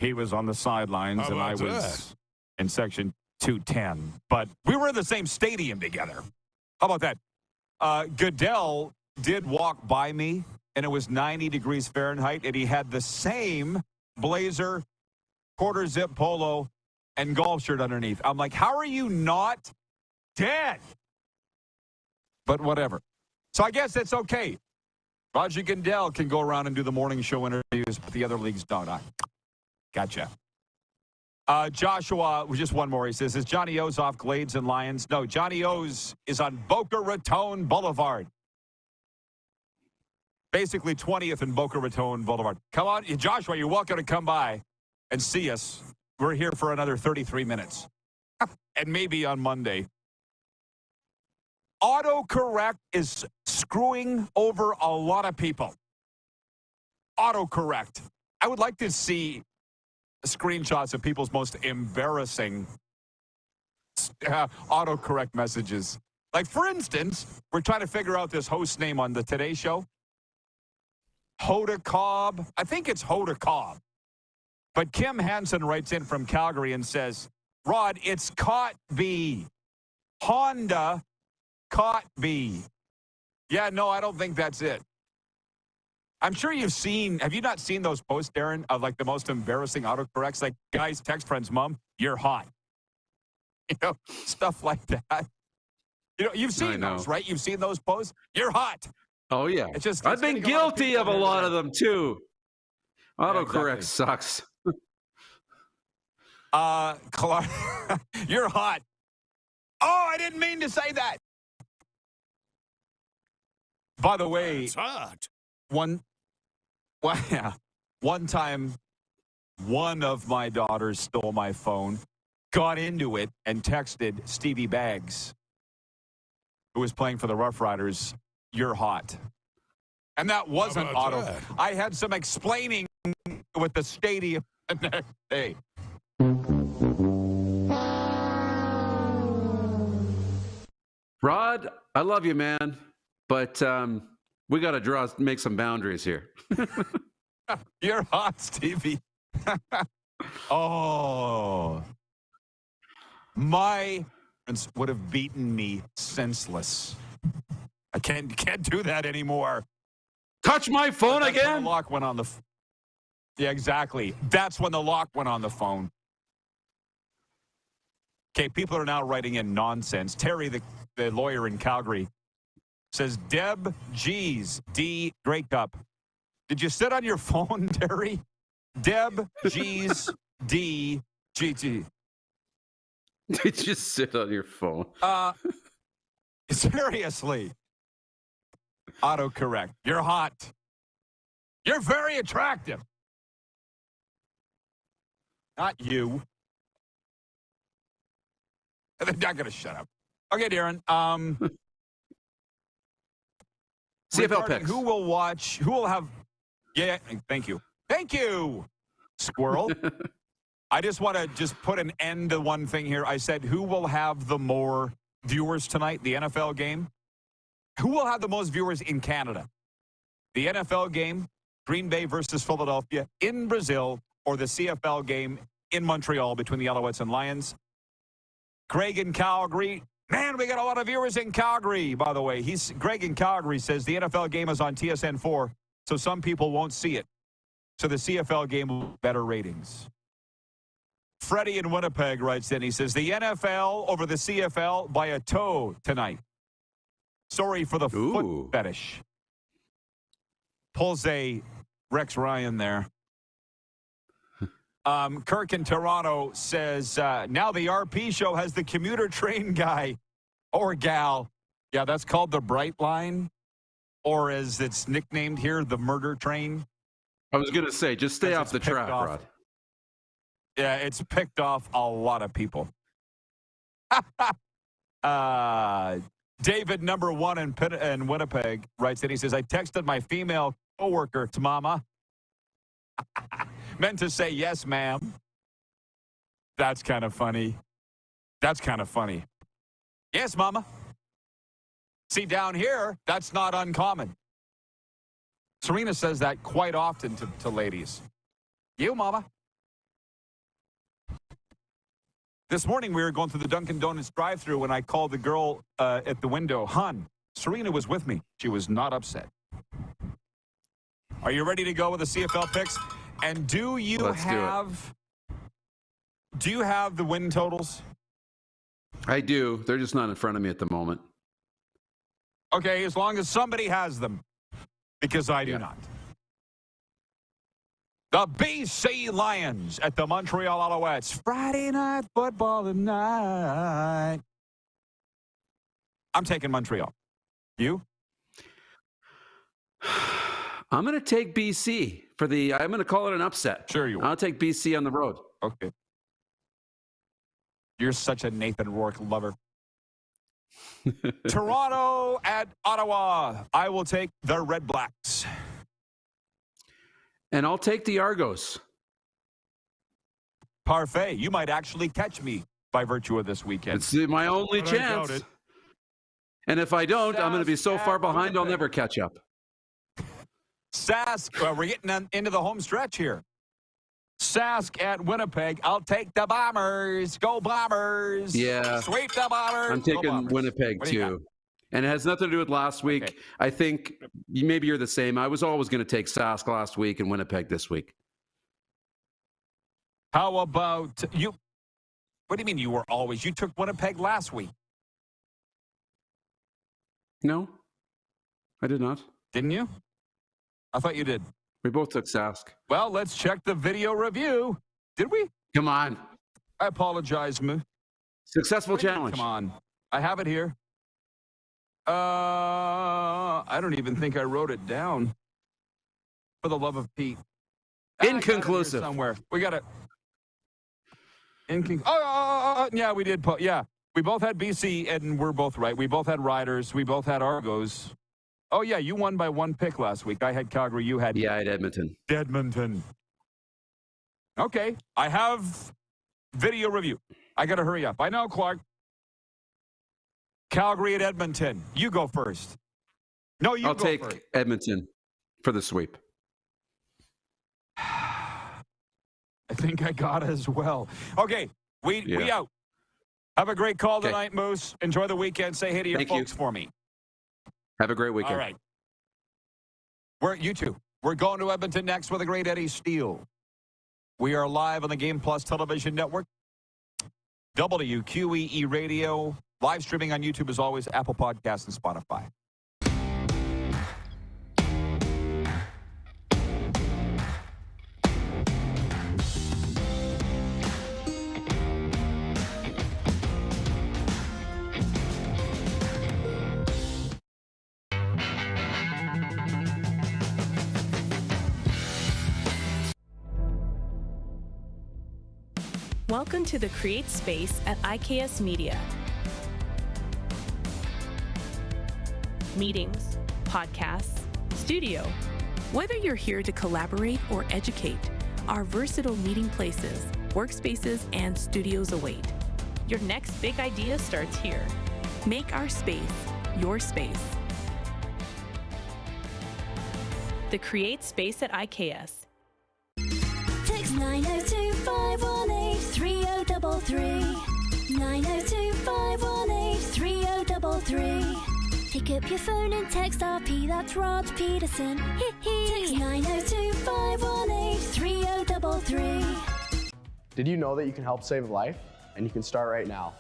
He was on the sidelines and I was in section 210. But we were in the same stadium together. How about that? Goodell did walk by me and it was 90 degrees Fahrenheit, and he had the same blazer, quarter zip polo, and golf shirt underneath. I'm like, how are you not dead? But whatever. So I guess it's okay. Roger Goodell can go around and do the morning show interviews, but the other leagues don't. Gotcha. Joshua, just one more. He says, is Johnny O's off Glades and Lions? No, Johnny O's is on Boca Raton Boulevard. Basically 20th and Boca Raton Boulevard. Come on, Joshua, you're welcome to come by and see us. We're here for another 33 minutes. And maybe on Monday. Autocorrect is screwing over a lot of people. Autocorrect. I would like to see screenshots of people's most embarrassing autocorrect messages. Like, for instance, we're trying to figure out this host name on the Today Show. Hoda Cobb. I think it's Hoda Cobb. But Kim Hansen writes in from Calgary and says, Rod, it's Caught B. Honda Caught B. Yeah, no, I don't think that's it. I'm sure you've seen, have you not seen those posts, Darren, of like the most embarrassing autocorrects? Like, guys text friends, Mom, you're hot. You know, stuff like that. You know, you've seen those, right? You've seen those posts? You're hot. Oh, yeah. I've been guilty of a lot of them, too. Autocorrect sucks. Clark, you're hot. Oh, I didn't mean to say that. By the way, It's hot. one time, one of my daughters stole my phone, got into it, and texted Stevie Baggs, who was playing for the Rough Riders, you're hot. And that wasn't auto. that? I had some explaining with the stadium the next day. Rod, I love you, man, but we got to make some boundaries here. You're hot, Stevie. Oh. My parents would have beaten me senseless. I can't do that anymore. Touch my phone That's when again? the lock went on the Yeah, exactly. That's when the lock went on the phone. Okay, people are now writing in nonsense. Terry, the lawyer in Calgary, says, Deb G's D Grey Cup. Did you sit on your phone, Terry? Deb G's D GT. Did you sit on your phone? Seriously. Autocorrect. You're hot. You're very attractive. Not you. They're not going to shut up. Okay, Darren. CFL picks. Who will watch? Who will have? Yeah, thank you. Thank you, Squirrel. I just want to put an end to one thing here. I said, who will have the more viewers tonight? The NFL game. Who will have the most viewers in Canada? The NFL game, Green Bay versus Philadelphia in Brazil, or the CFL game in Montreal between the Alouettes and Lions? Greg in Calgary. Man, we got a lot of viewers in Calgary, by the way. Greg in Calgary says the NFL game is on TSN 4, so some people won't see it. So the CFL game will have better ratings. Freddie in Winnipeg writes in, he says, the NFL over the CFL by a toe tonight. Sorry for the foot fetish. Pulls a Rex Ryan there. Kirk in Toronto says, now the RP show has the commuter train guy or gal. Yeah, that's called the Bright Line, or as it's nicknamed here, the murder train. I was going to say, just stay off the track, Rod. Yeah, it's picked off a lot of people. David, number one in Winnipeg, writes in, he says, I texted my female coworker to mama. Meant to say, yes, ma'am. That's kind of funny. That's kind of funny. Yes, mama. See, down here, that's not uncommon. Serena says that quite often to ladies. You, mama. This morning, we were going through the Dunkin' Donuts drive-thru when I called the girl at the window, Hun. Serena was with me. She was not upset. Are you ready to go with the CFL picks? And do you have the win totals? I do. They're just not in front of me at the moment. Okay, as long as somebody has them, because I do not. The BC Lions at the Montreal Alouettes. Friday night football tonight. I'm taking Montreal. You? I'm going to take BC I'm going to call it an upset. Sure you will. I'll take BC on the road. Okay. You're such a Nathan Rourke lover. Toronto at Ottawa. I will take the Red Blacks. And I'll take the Argos. Parfait. You might actually catch me by virtue of this weekend. It's my only chance. And if I don't, I'm going to be so far behind, I'll never catch up. Sask, we're getting into the home stretch here. Sask at Winnipeg. I'll take the Bombers. Go Bombers. Yeah. Sweep the Bombers. I'm taking Winnipeg, too. And it has nothing to do with last week. Okay. I think maybe you're the same. I was always going to take Sask last week and Winnipeg this week. How about you? What do you mean you were always? You took Winnipeg last week. No, I did not. Didn't you? I thought you did. We both took Sask. Well, let's check the video review. Did we? Come on. I apologize, Moo. Successful challenge. Come on. I have it here. I don't even think I wrote it down. For the love of Pete. Inconclusive. Somewhere. We got it. Yeah, we did. Yeah. We both had BC, and we're both right. We both had Riders. We both had Argos. Oh, yeah, you won by one pick last week. I had Calgary. You had... Yeah, I had Edmonton. Okay. I have video review. I got to hurry up. I know, Clark. Calgary at Edmonton. You go first. No, you I'll go take first. Edmonton for the sweep. I think I got it as well. Okay, we out. Have a great call tonight, Moose. Enjoy the weekend. Say hey to your folks for me. Have a great weekend. All right. You two. We're going to Edmonton next with a great Eddie Steele. We are live on the Game Plus television network. WQEE Radio. Live streaming on YouTube as always, Apple Podcasts and Spotify. Welcome to the Create Space at IKS Media. Meetings, podcasts, studio. Whether you're here to collaborate or educate, our versatile meeting places, workspaces, and studios await. Your next big idea starts here. Make our space your space. The Create Space at IKS. Text 902-518-3033. 902-518-3033. Pick up your phone and text RP, that's Rod Pedersen. Text 902-518-3033. Did you know that you can help save a life? And you can start right now.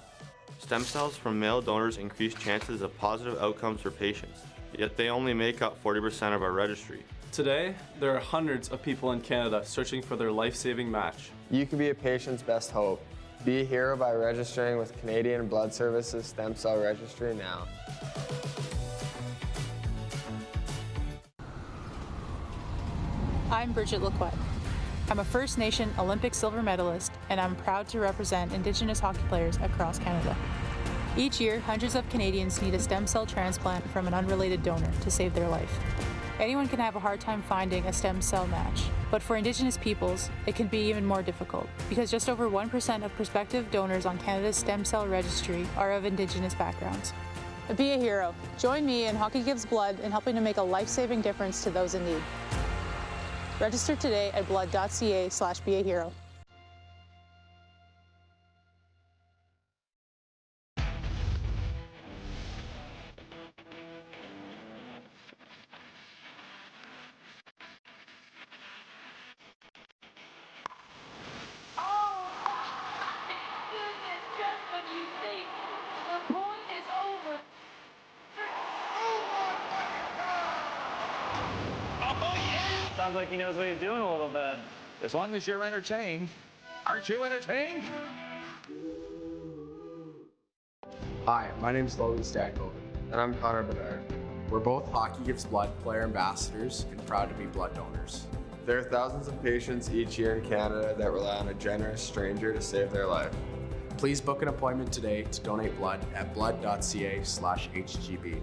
Stem cells from male donors increase chances of positive outcomes for patients, yet they only make up 40% of our registry. Today, there are hundreds of people in Canada searching for their life-saving match. You can be a patient's best hope. Be a hero by registering with Canadian Blood Services Stem Cell Registry now. I'm Bridget Lacquette. I'm a First Nation Olympic silver medalist, and I'm proud to represent Indigenous hockey players across Canada. Each year, hundreds of Canadians need a stem cell transplant from an unrelated donor to save their life. Anyone can have a hard time finding a stem cell match, but for Indigenous peoples, it can be even more difficult because just over 1% of prospective donors on Canada's stem cell registry are of Indigenous backgrounds. Be a hero. Join me in Hockey Gives Blood in helping to make a life-saving difference to those in need. Register today at blood.ca/beahero. Sounds like he knows what he's doing a little bit. As long as you're entertained. Aren't you entertained? Hi, my name is Logan Stankoven. And I'm Connor Bedard. We're both Hockey Gives Blood player ambassadors and proud to be blood donors. There are thousands of patients each year in Canada that rely on a generous stranger to save their life. Please book an appointment today to donate blood at blood.ca/HGB.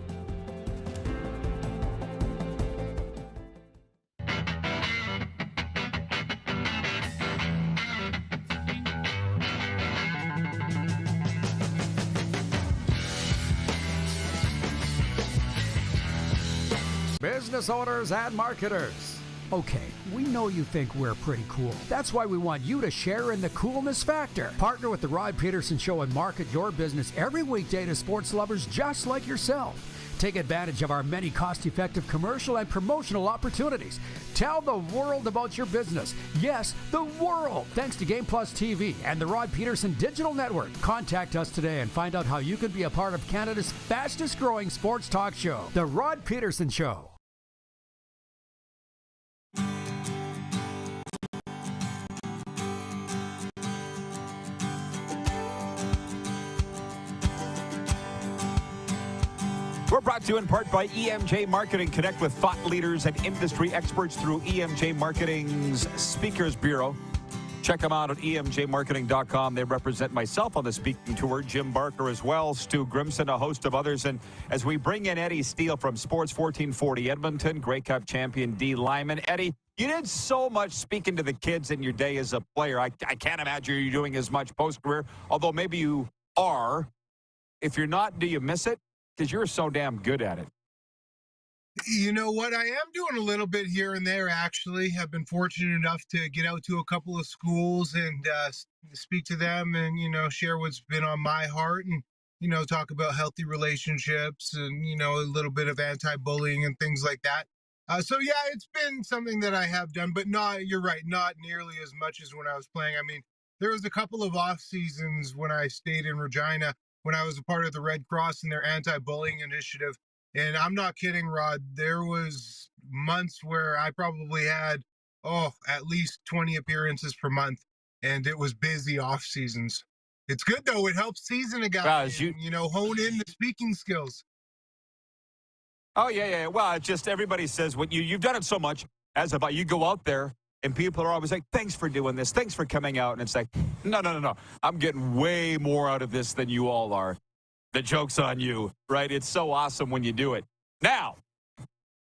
Business owners and marketers. Okay, we know you think we're pretty cool. That's why we want you to share in the coolness factor. Partner with The Rod Pedersen Show and market your business every weekday to sports lovers just like yourself. Take advantage of our many cost-effective commercial and promotional opportunities. Tell the world about your business. Yes, the world. Thanks to Game Plus TV and the Rod Pedersen Digital Network. Contact us today and find out how you can be a part of Canada's fastest-growing sports talk show, The Rod Pedersen Show. We're brought to you in part by EMJ Marketing. Connect with thought leaders and industry experts through EMJ Marketing's Speakers Bureau. Check them out at emjmarketing.com. They represent myself on the speaking tour, Jim Barker as well, Stu Grimson, a host of others. And as we bring in Eddie Steele from Sports 1440 Edmonton, Grey Cup champion D. Lyman. Eddie, you did so much speaking to the kids in your day as a player. I can't imagine you're doing as much post-career, although maybe you are. If you're not, do you miss it? Because you're so damn good at it. You know what? I am doing a little bit here and there, actually. I've been fortunate enough to get out to a couple of schools and speak to them and, share what's been on my heart and, talk about healthy relationships and, a little bit of anti-bullying and things like that. So, yeah, it's been something that I have done, but you're right, not nearly as much as when I was playing. I mean, there was a couple of off seasons when I stayed in Regina when I was a part of the Red Cross and their anti-bullying initiative. And I'm not kidding, Rod. There was months where I probably had, at least 20 appearances per month. And it was busy off seasons. It's good, though. It helps season a guy, and, hone in the speaking skills. Oh, yeah. Well, it's just everybody says what you've done it so much as about you go out there. And people are always like, thanks for doing this. Thanks for coming out. And it's like, no. I'm getting way more out of this than you all are. The joke's on you, right? It's so awesome when you do it. Now,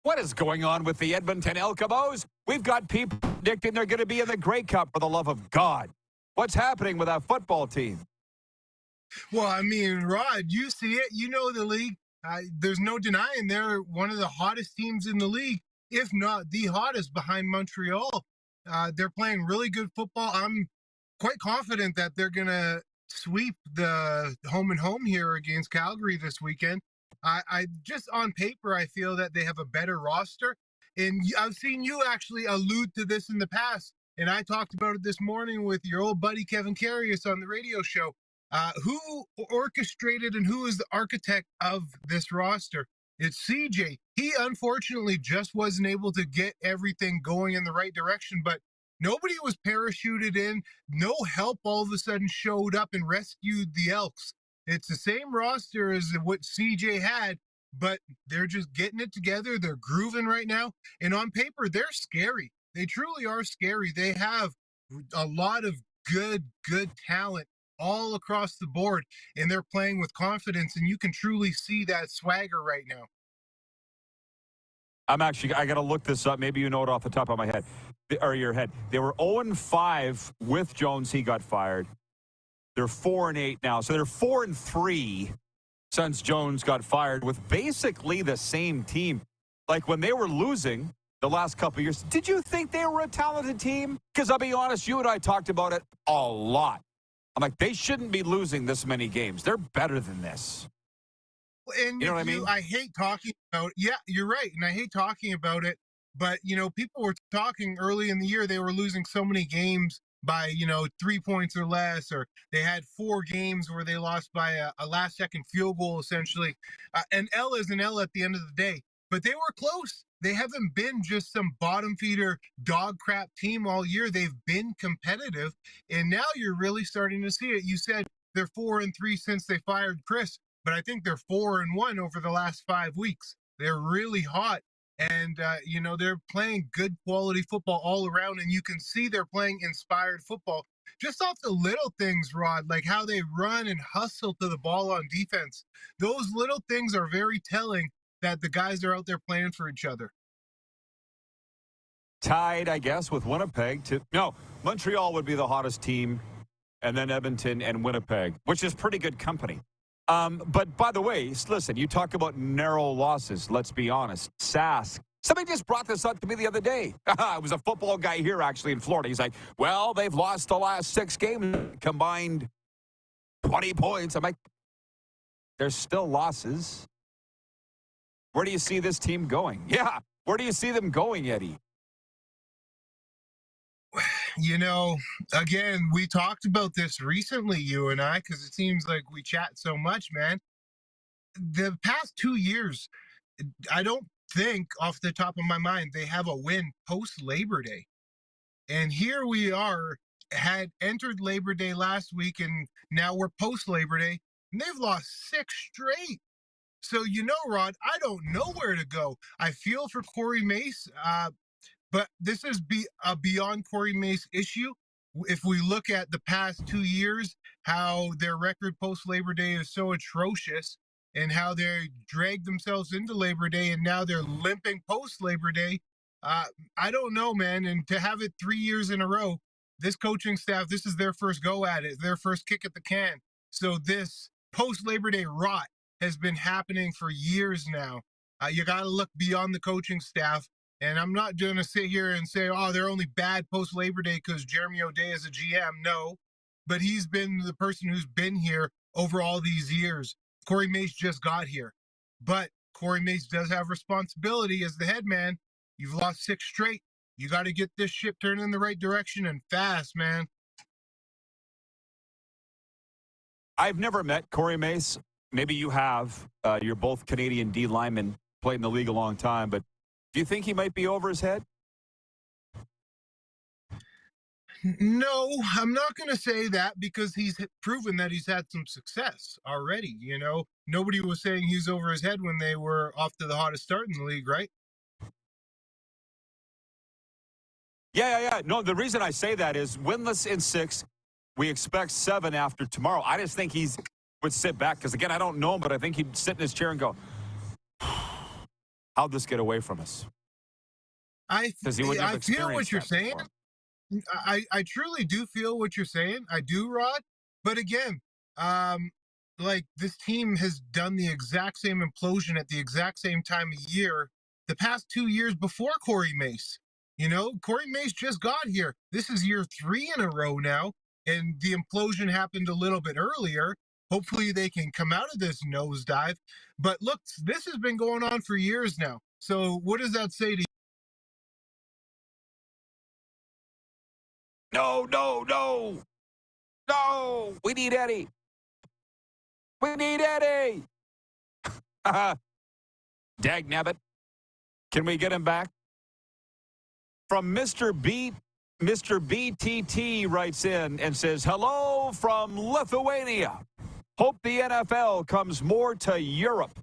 what is going on with the Edmonton Elcabos? We've got people predicting they're going to be in the Grey Cup, for the love of God. What's happening with that football team? Well, I mean, Rod, you see it. You know the league. There's no denying they're one of the hottest teams in the league, if not the hottest, behind Montreal. They're playing really good football. I'm quite confident that they're going to sweep the home and home here against Calgary this weekend. I just on paper, I feel that they have a better roster. And I've seen you actually allude to this in the past. And I talked about it this morning with your old buddy, Kevin Carius, on the radio show. Who orchestrated and who is the architect of this roster? It's CJ. He unfortunately just wasn't able to get everything going in the right direction, but nobody was parachuted in. No help all of a sudden showed up and rescued the Elks. It's the same roster as what CJ had, but they're just getting it together. They're grooving right now. And on paper, they're scary. They truly are scary. They have a lot of good talent all across the board, and they're playing with confidence, and you can truly see that swagger right now. I got to look this up. Maybe you know it off the top of my head, or your head. They were 0-5 with Jones. He got fired. They're 4-8 now. So they're 4-3 since Jones got fired with basically the same team. Like when they were losing the last couple of years, did you think they were a talented team? Because I'll be honest, you and I talked about it a lot. I'm like, they shouldn't be losing this many games. They're better than this. And you know what I mean? I hate talking about, yeah, you're right. And I hate talking about it, but people were talking early in the year, they were losing so many games by, 3 points or less, or they had 4 games where they lost by a last second field goal, essentially. An L is an L at the end of the day. but they were close. They haven't been just some bottom feeder dog crap team all year. They've been competitive, and now you're really starting to see it. You said they're 4-3 since they fired Chris, but I think they're 4-1 over the last 5 weeks. They're really hot, and they're playing good quality football all around, and you can see they're playing inspired football just off the little things, Rod, like how they run and hustle to the ball on defense. Those little things are very telling that the guys are out there playing for each other. Tied, I guess, with Winnipeg. No, Montreal would be the hottest team, and then Edmonton and Winnipeg, which is pretty good company. But by the way, listen, you talk about narrow losses. Let's be honest. Sask. Somebody just brought this up to me the other day. It was a football guy here, actually, in Florida. He's like, well, they've lost the last 6 games, combined 20 points. I'm like, there's still losses. Where do you see this team going? Yeah, where do you see them going, Eddie? Again, we talked about this recently, you and I, because it seems like we chat so much, man. The past 2 years, I don't think off the top of my mind they have a win post Labor Day. And here we are, had entered Labor Day last week, and now we're post Labor Day, and they've lost 6 straight. So, Rod, I don't know where to go. I feel for Corey Mace, but this is a beyond Corey Mace issue. If we look at the past 2 years, how their record post-Labor Day is so atrocious, and how they dragged themselves into Labor Day, and now they're limping post-Labor Day, I don't know, man. And to have it 3 years in a row, this coaching staff, this is their first go at it, their first kick at the can. So this post-Labor Day rot has been happening for years now. You got to look beyond the coaching staff. And I'm not going to sit here and say, oh, they're only bad post-Labor Day because Jeremy O'Day is a GM. No, but he's been the person who's been here over all these years. Corey Mace just got here. But Corey Mace does have responsibility as the head man. You've lost 6 straight. You got to get this ship turned in the right direction and fast, man. I've never met Corey Mace. Maybe you have. You're both Canadian D linemen, played in the league a long time, but do you think he might be over his head? No, I'm not going to say that because he's proven that he's had some success already. Nobody was saying he's over his head when they were off to the hottest start in the league, right? Yeah. No, the reason I say that is winless in 6. We expect 7 after tomorrow. I just think he would sit back because, again, I don't know him, but I think he'd sit in his chair and go, how'd this get away from us? I feel what you're saying. I truly do feel what you're saying. I do, Rod. But again, this team has done the exact same implosion at the exact same time of year the past 2 years before Corey Mace. Corey Mace just got here. This is year 3 in a row now, and the implosion happened a little bit earlier. Hopefully they can come out of this nosedive. But look, this has been going on for years now. So what does that say to you? No. We need Eddie. Dag nabbit. Can we get him back? From Mr. BTT writes in and says, hello from Lithuania. Hope the NFL comes more to Europe.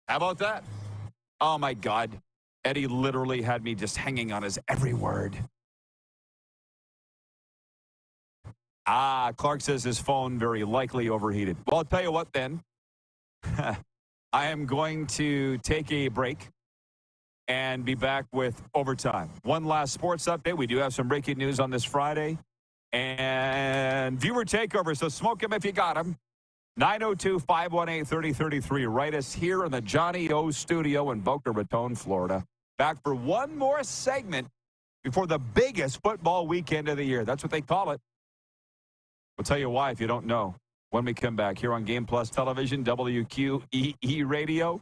How about that? Oh, my God. Eddie literally had me just hanging on his every word. Clark says his phone very likely overheated. Well, I'll tell you what then. I am going to take a break and be back with Overtime. One last sports update. We do have some breaking news on this Friday. And viewer takeover, so smoke him if you got him. 902-518-3033. Write us here in the Johnny O studio in Boca Raton, Florida. Back for one more segment before the biggest football weekend of the year. That's what they call it. We'll tell you why if you don't know when we come back here on Game Plus Television, WQEE Radio.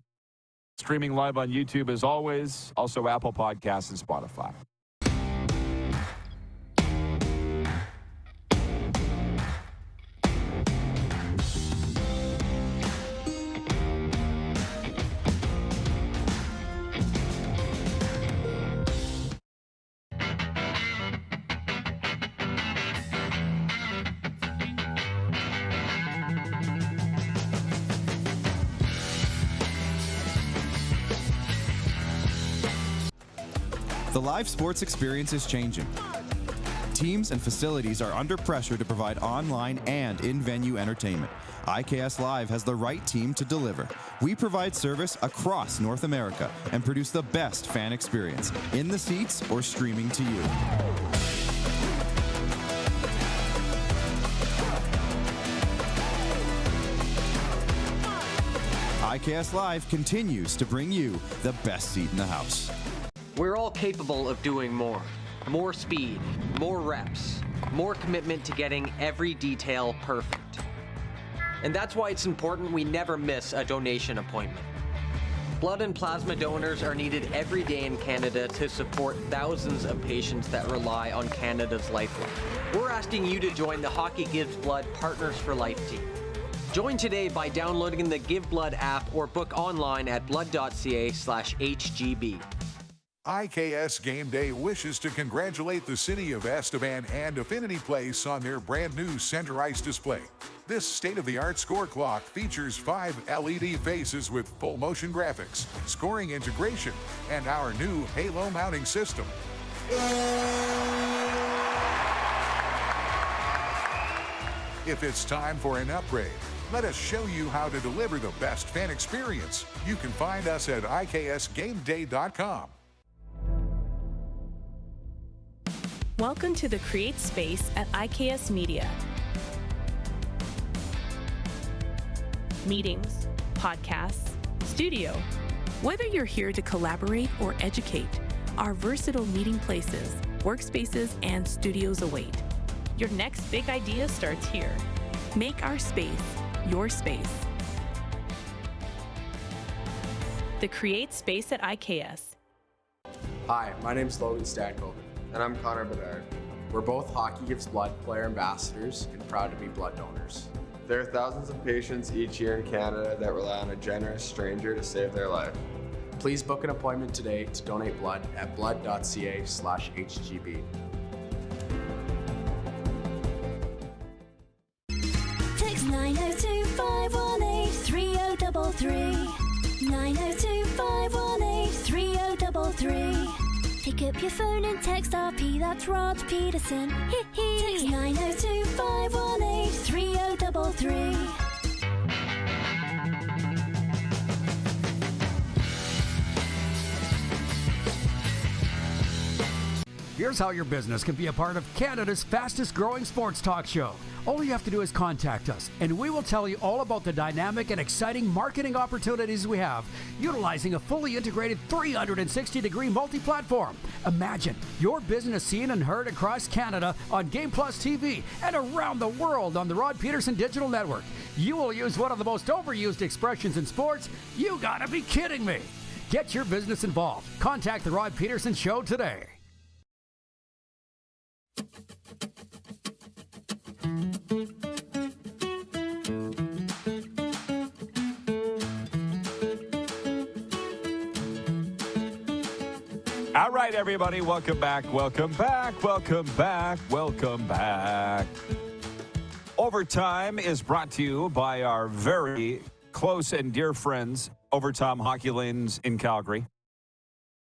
Streaming live on YouTube as always. Also Apple Podcasts and Spotify. The live sports experience is changing. Teams and facilities are under pressure to provide online and in-venue entertainment. IKS Live has the right team to deliver. We provide service across North America and produce the best fan experience, in the seats or streaming to you. IKS Live continues to bring you the best seat in the house. We're all capable of doing more. More speed, more reps, more commitment to getting every detail perfect. And that's why it's important we never miss a donation appointment. Blood and plasma donors are needed every day in Canada to support thousands of patients that rely on Canada's lifeline. We're asking you to join the Hockey Gives Blood Partners for Life team. Join today by downloading the Give Blood app or book online at blood.ca/HGB. IKS Game Day wishes to congratulate the city of Estevan and Affinity Place on their brand new center ice display. This state-of-the-art score clock features 5 LED faces with full motion graphics, scoring integration, and our new Halo mounting system. If it's time for an upgrade, let us show you how to deliver the best fan experience. You can find us at iksgameday.com. Welcome to the Create Space at IKS Media. Meetings, podcasts, studio. Whether you're here to collaborate or educate, our versatile meeting places, workspaces, and studios await. Your next big idea starts here. Make our space your space. The Create Space at IKS. Hi, my name's Logan Stankoven. And I'm Connor Bedard. We're both Hockey Gives Blood player ambassadors and proud to be blood donors. There are thousands of patients each year in Canada that rely on a generous stranger to save their life. Please book an appointment today to donate blood at blood.ca/HGB. Text 902-518-3033. 902-518-3033. Pick up your phone and text RP, that's Rod Pedersen. Text 902-518-3033. Here's how your business can be a part of Canada's fastest growing sports talk show. All you have to do is contact us, and we will tell you all about the dynamic and exciting marketing opportunities we have, utilizing a fully integrated 360-degree multi-platform. Imagine your business seen and heard across Canada on Game Plus TV and around the world on the Rod Pedersen Digital Network. You will use one of the most overused expressions in sports. You gotta be kidding me. Get your business involved. Contact the Rod Pedersen Show today. All right, everybody, welcome back, welcome back, welcome back, welcome back. Overtime is brought to you by our very close and dear friends, Overtime Hockey Lanes in Calgary.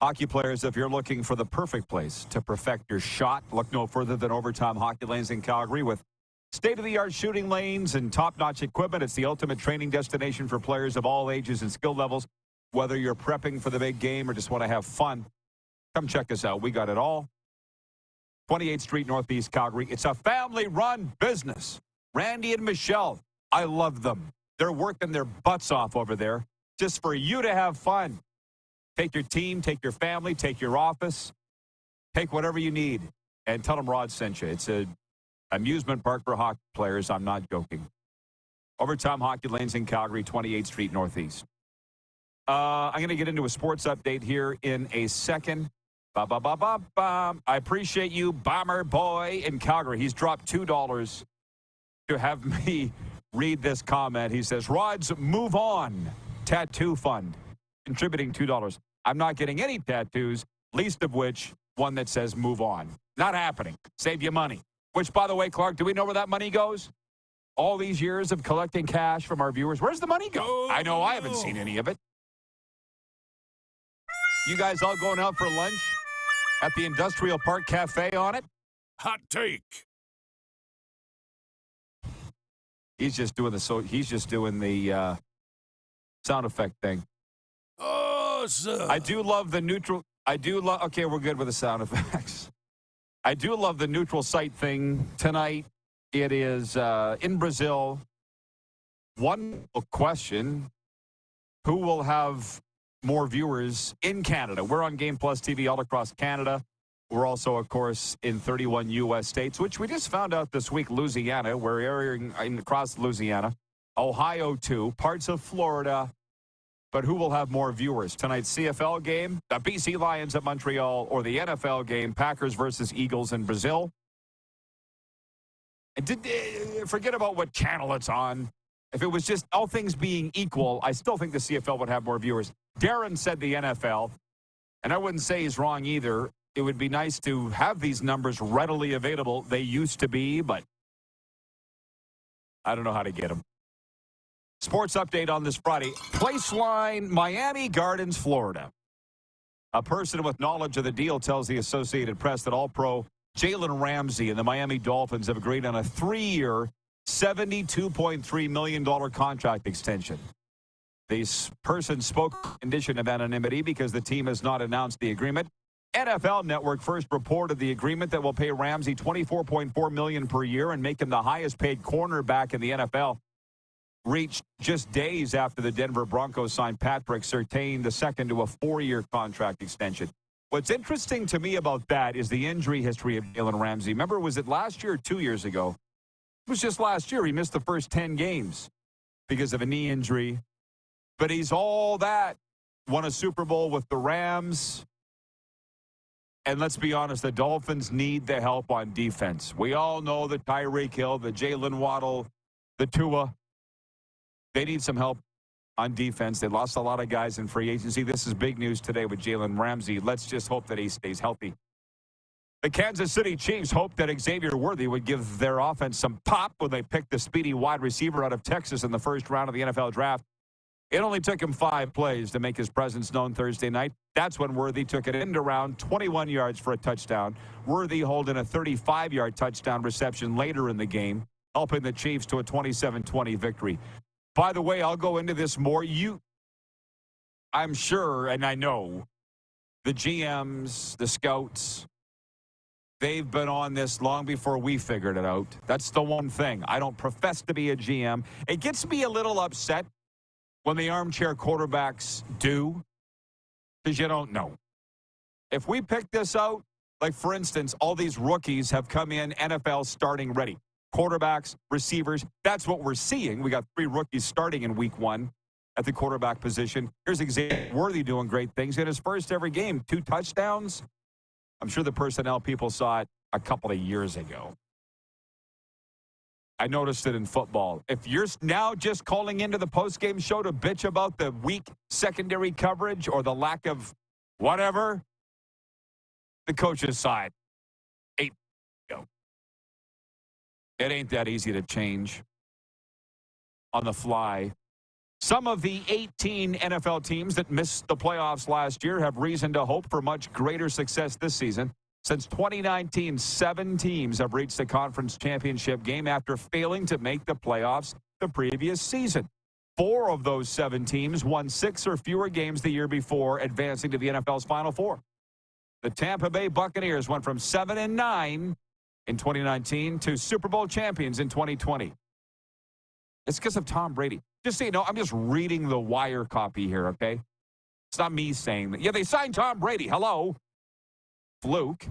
Hockey players, if you're looking for the perfect place to perfect your shot, look no further than Overtime Hockey Lanes in Calgary. With state-of-the-art shooting lanes and top-notch equipment, it's the ultimate training destination for players of all ages and skill levels. Whether you're prepping for the big game or just want to have fun, come check us out. We got it all. 28th Street, Northeast Calgary. It's a family-run business. Randy and Michelle, I love them. They're working their butts off over there just for you to have fun. Take your team, take your family, take your office, take whatever you need, and tell them Rod sent you. It's an amusement park for hockey players. I'm not joking. Overtime Hockey Lanes in Calgary, 28th Street, Northeast. I'm going to get into a sports update here in a second. I appreciate you, Bomber Boy in Calgary. He's dropped $2 to have me read this comment. He says, Rod's Move On Tattoo Fund, contributing $2. I'm not getting any tattoos, least of which one that says move on. Not happening. Save you money. Which, by the way, Clark, do we know where that money goes? All these years of collecting cash from our viewers, where's the money go? I know I haven't seen any of it. You guys all going out for lunch? at the Industrial Park Cafe on it. Hot take. He's just doing the sound effect thing. Awesome. I do love the neutral. Okay, we're good with the sound effects. I do love the neutral site thing tonight. It is in Brazil. One question: who will have more viewers in Canada? We're on Game Plus TV all across Canada. We're also, of course, in 31 U.S. states, which we just found out this week. Louisiana, we're airing across Louisiana, Ohio too, parts of Florida. But who will have more viewers? Tonight's CFL game, the BC Lions at Montreal, or the NFL game, Packers versus Eagles in Brazil. And forget about what channel it's on. If it was just all things being equal, I still think the CFL would have more viewers. Darren said the NFL, and I wouldn't say he's wrong either. It would be nice to have these numbers readily available. They used to be, but I don't know how to get them. Sports update on this Friday. Placeline, Miami Gardens, Florida. A person with knowledge of the deal tells the Associated Press that All-Pro Jalen Ramsey and the Miami Dolphins have agreed on a 3-year, $72.3 million contract extension. This person spoke condition of anonymity because the team has not announced the agreement. NFL Network first reported the agreement that will pay Ramsey $24.4 million per year and make him the highest-paid cornerback in the NFL. Reached just days after the Denver Broncos signed Patrick Surtain II to a 4-year contract extension. What's interesting to me about that is the injury history of Jalen Ramsey. Remember, was it last year or 2 years ago? It was just last year. He missed the first 10 games because of a knee injury. But he's all that. Won a Super Bowl with the Rams. And let's be honest, the Dolphins need the help on defense. We all know the Tyreek Hill, the Jalen Waddle, the Tua. They need some help on defense. They lost a lot of guys in free agency. This is big news today with Jalen Ramsey. Let's just hope that he stays healthy. The Kansas City Chiefs hoped that Xavier Worthy would give their offense some pop when they picked the speedy wide receiver out of Texas in the first round of the NFL draft. It only took him 5 plays to make his presence known Thursday night. That's when Worthy took it into round 21 yards for a touchdown. Worthy holding a 35-yard touchdown reception later in the game, helping the Chiefs to a 27-20 victory. By the way, I'll go into this more. I'm sure, and I know, the GMs, the scouts, they've been on this long before we figured it out. That's the one thing. I don't profess to be a GM. It gets me a little upset when the armchair quarterbacks do, because you don't know. If we pick this out, like, for instance, all these rookies have come in NFL starting ready. Quarterbacks, receivers, that's what we're seeing. We got 3 rookies starting in week 1 at the quarterback position. Here's Xavier Worthy doing great things. In his first ever game, 2 touchdowns. I'm sure the personnel people saw it a couple of years ago. I noticed it in football. If you're now just calling into the postgame show to bitch about the weak secondary coverage or the lack of whatever, the coaches saw it 8 ago. It ain't that easy to change on the fly. Some of the 18 NFL teams that missed the playoffs last year have reason to hope for much greater success this season. Since 2019, 7 teams have reached the conference championship game after failing to make the playoffs the previous season. 4 of those 7 teams won 6 or fewer games the year before advancing to the NFL's Final Four. The Tampa Bay Buccaneers went from 7-9 in 2019 to Super Bowl champions in 2020. It's because of Tom Brady. Just so you know, I'm just reading the Wire copy here, okay? It's not me saying that. Yeah, they signed Tom Brady. Hello. Fluke.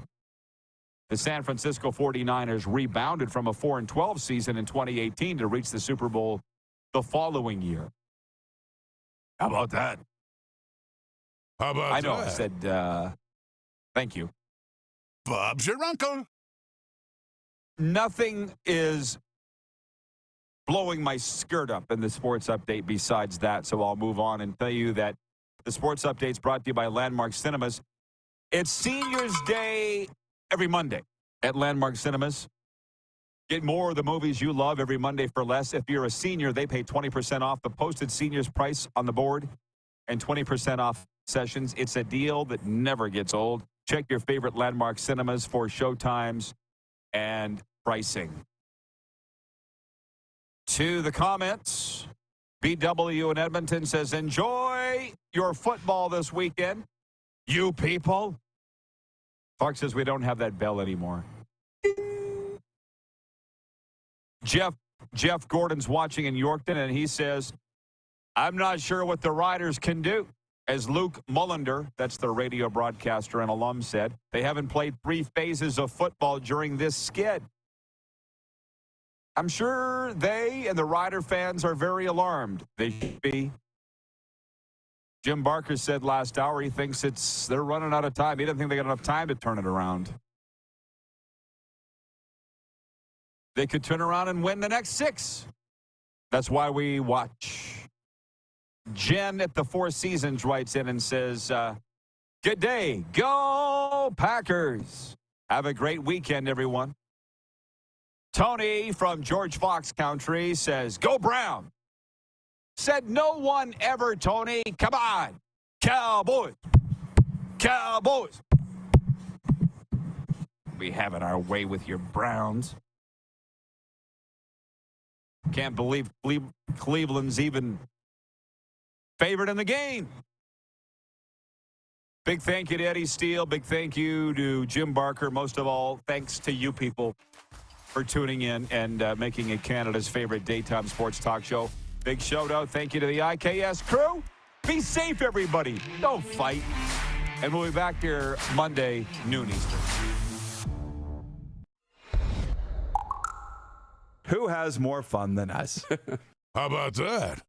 The San Francisco 49ers rebounded from a 4-12 season in 2018 to reach the Super Bowl the following year. How about that? How about that? I know. I said, thank you. Bob's your uncle. Nothing is blowing my skirt up in the sports update besides that, so I'll move on and tell you that the sports update is brought to you by Landmark Cinemas. It's Seniors Day every Monday at Landmark Cinemas. Get more of the movies you love every Monday for less. If you're a senior, they pay 20% off the posted seniors price on the board and 20% off sessions. It's a deal that never gets old. Check your favorite landmark cinemas for showtimes and pricing. To the comments, BW in Edmonton says, enjoy your football this weekend, you people. Clark says we don't have that bell anymore. Jeff Gordon's watching in Yorkton, and he says, I'm not sure what the Riders can do. As Luke Mullender, that's the radio broadcaster and alum, said, they haven't played 3 phases of football during this skid. I'm sure they and the Rider fans are very alarmed. They should be. Jim Barker said last hour he thinks they're running out of time. He doesn't think they got enough time to turn it around. They could turn around and win the next 6. That's why we watch. Jen at the Four Seasons writes in and says, good day. Go Packers. Have a great weekend, everyone. Tony from George Fox Country says, go Brown. Said no one ever, Tony. Come on. Cowboys. Cowboys. We having our way with your Browns. Can't believe Cleveland's even favored in the game. Big thank you to Eddie Steele. Big thank you to Jim Barker. Most of all, thanks to you people for tuning in and making it Canada's favorite daytime sports talk show. Big shout out. Thank you to the IKS crew. Be safe, everybody. Don't fight. And we'll be back here Monday, noon Eastern. Who has more fun than us? How about that?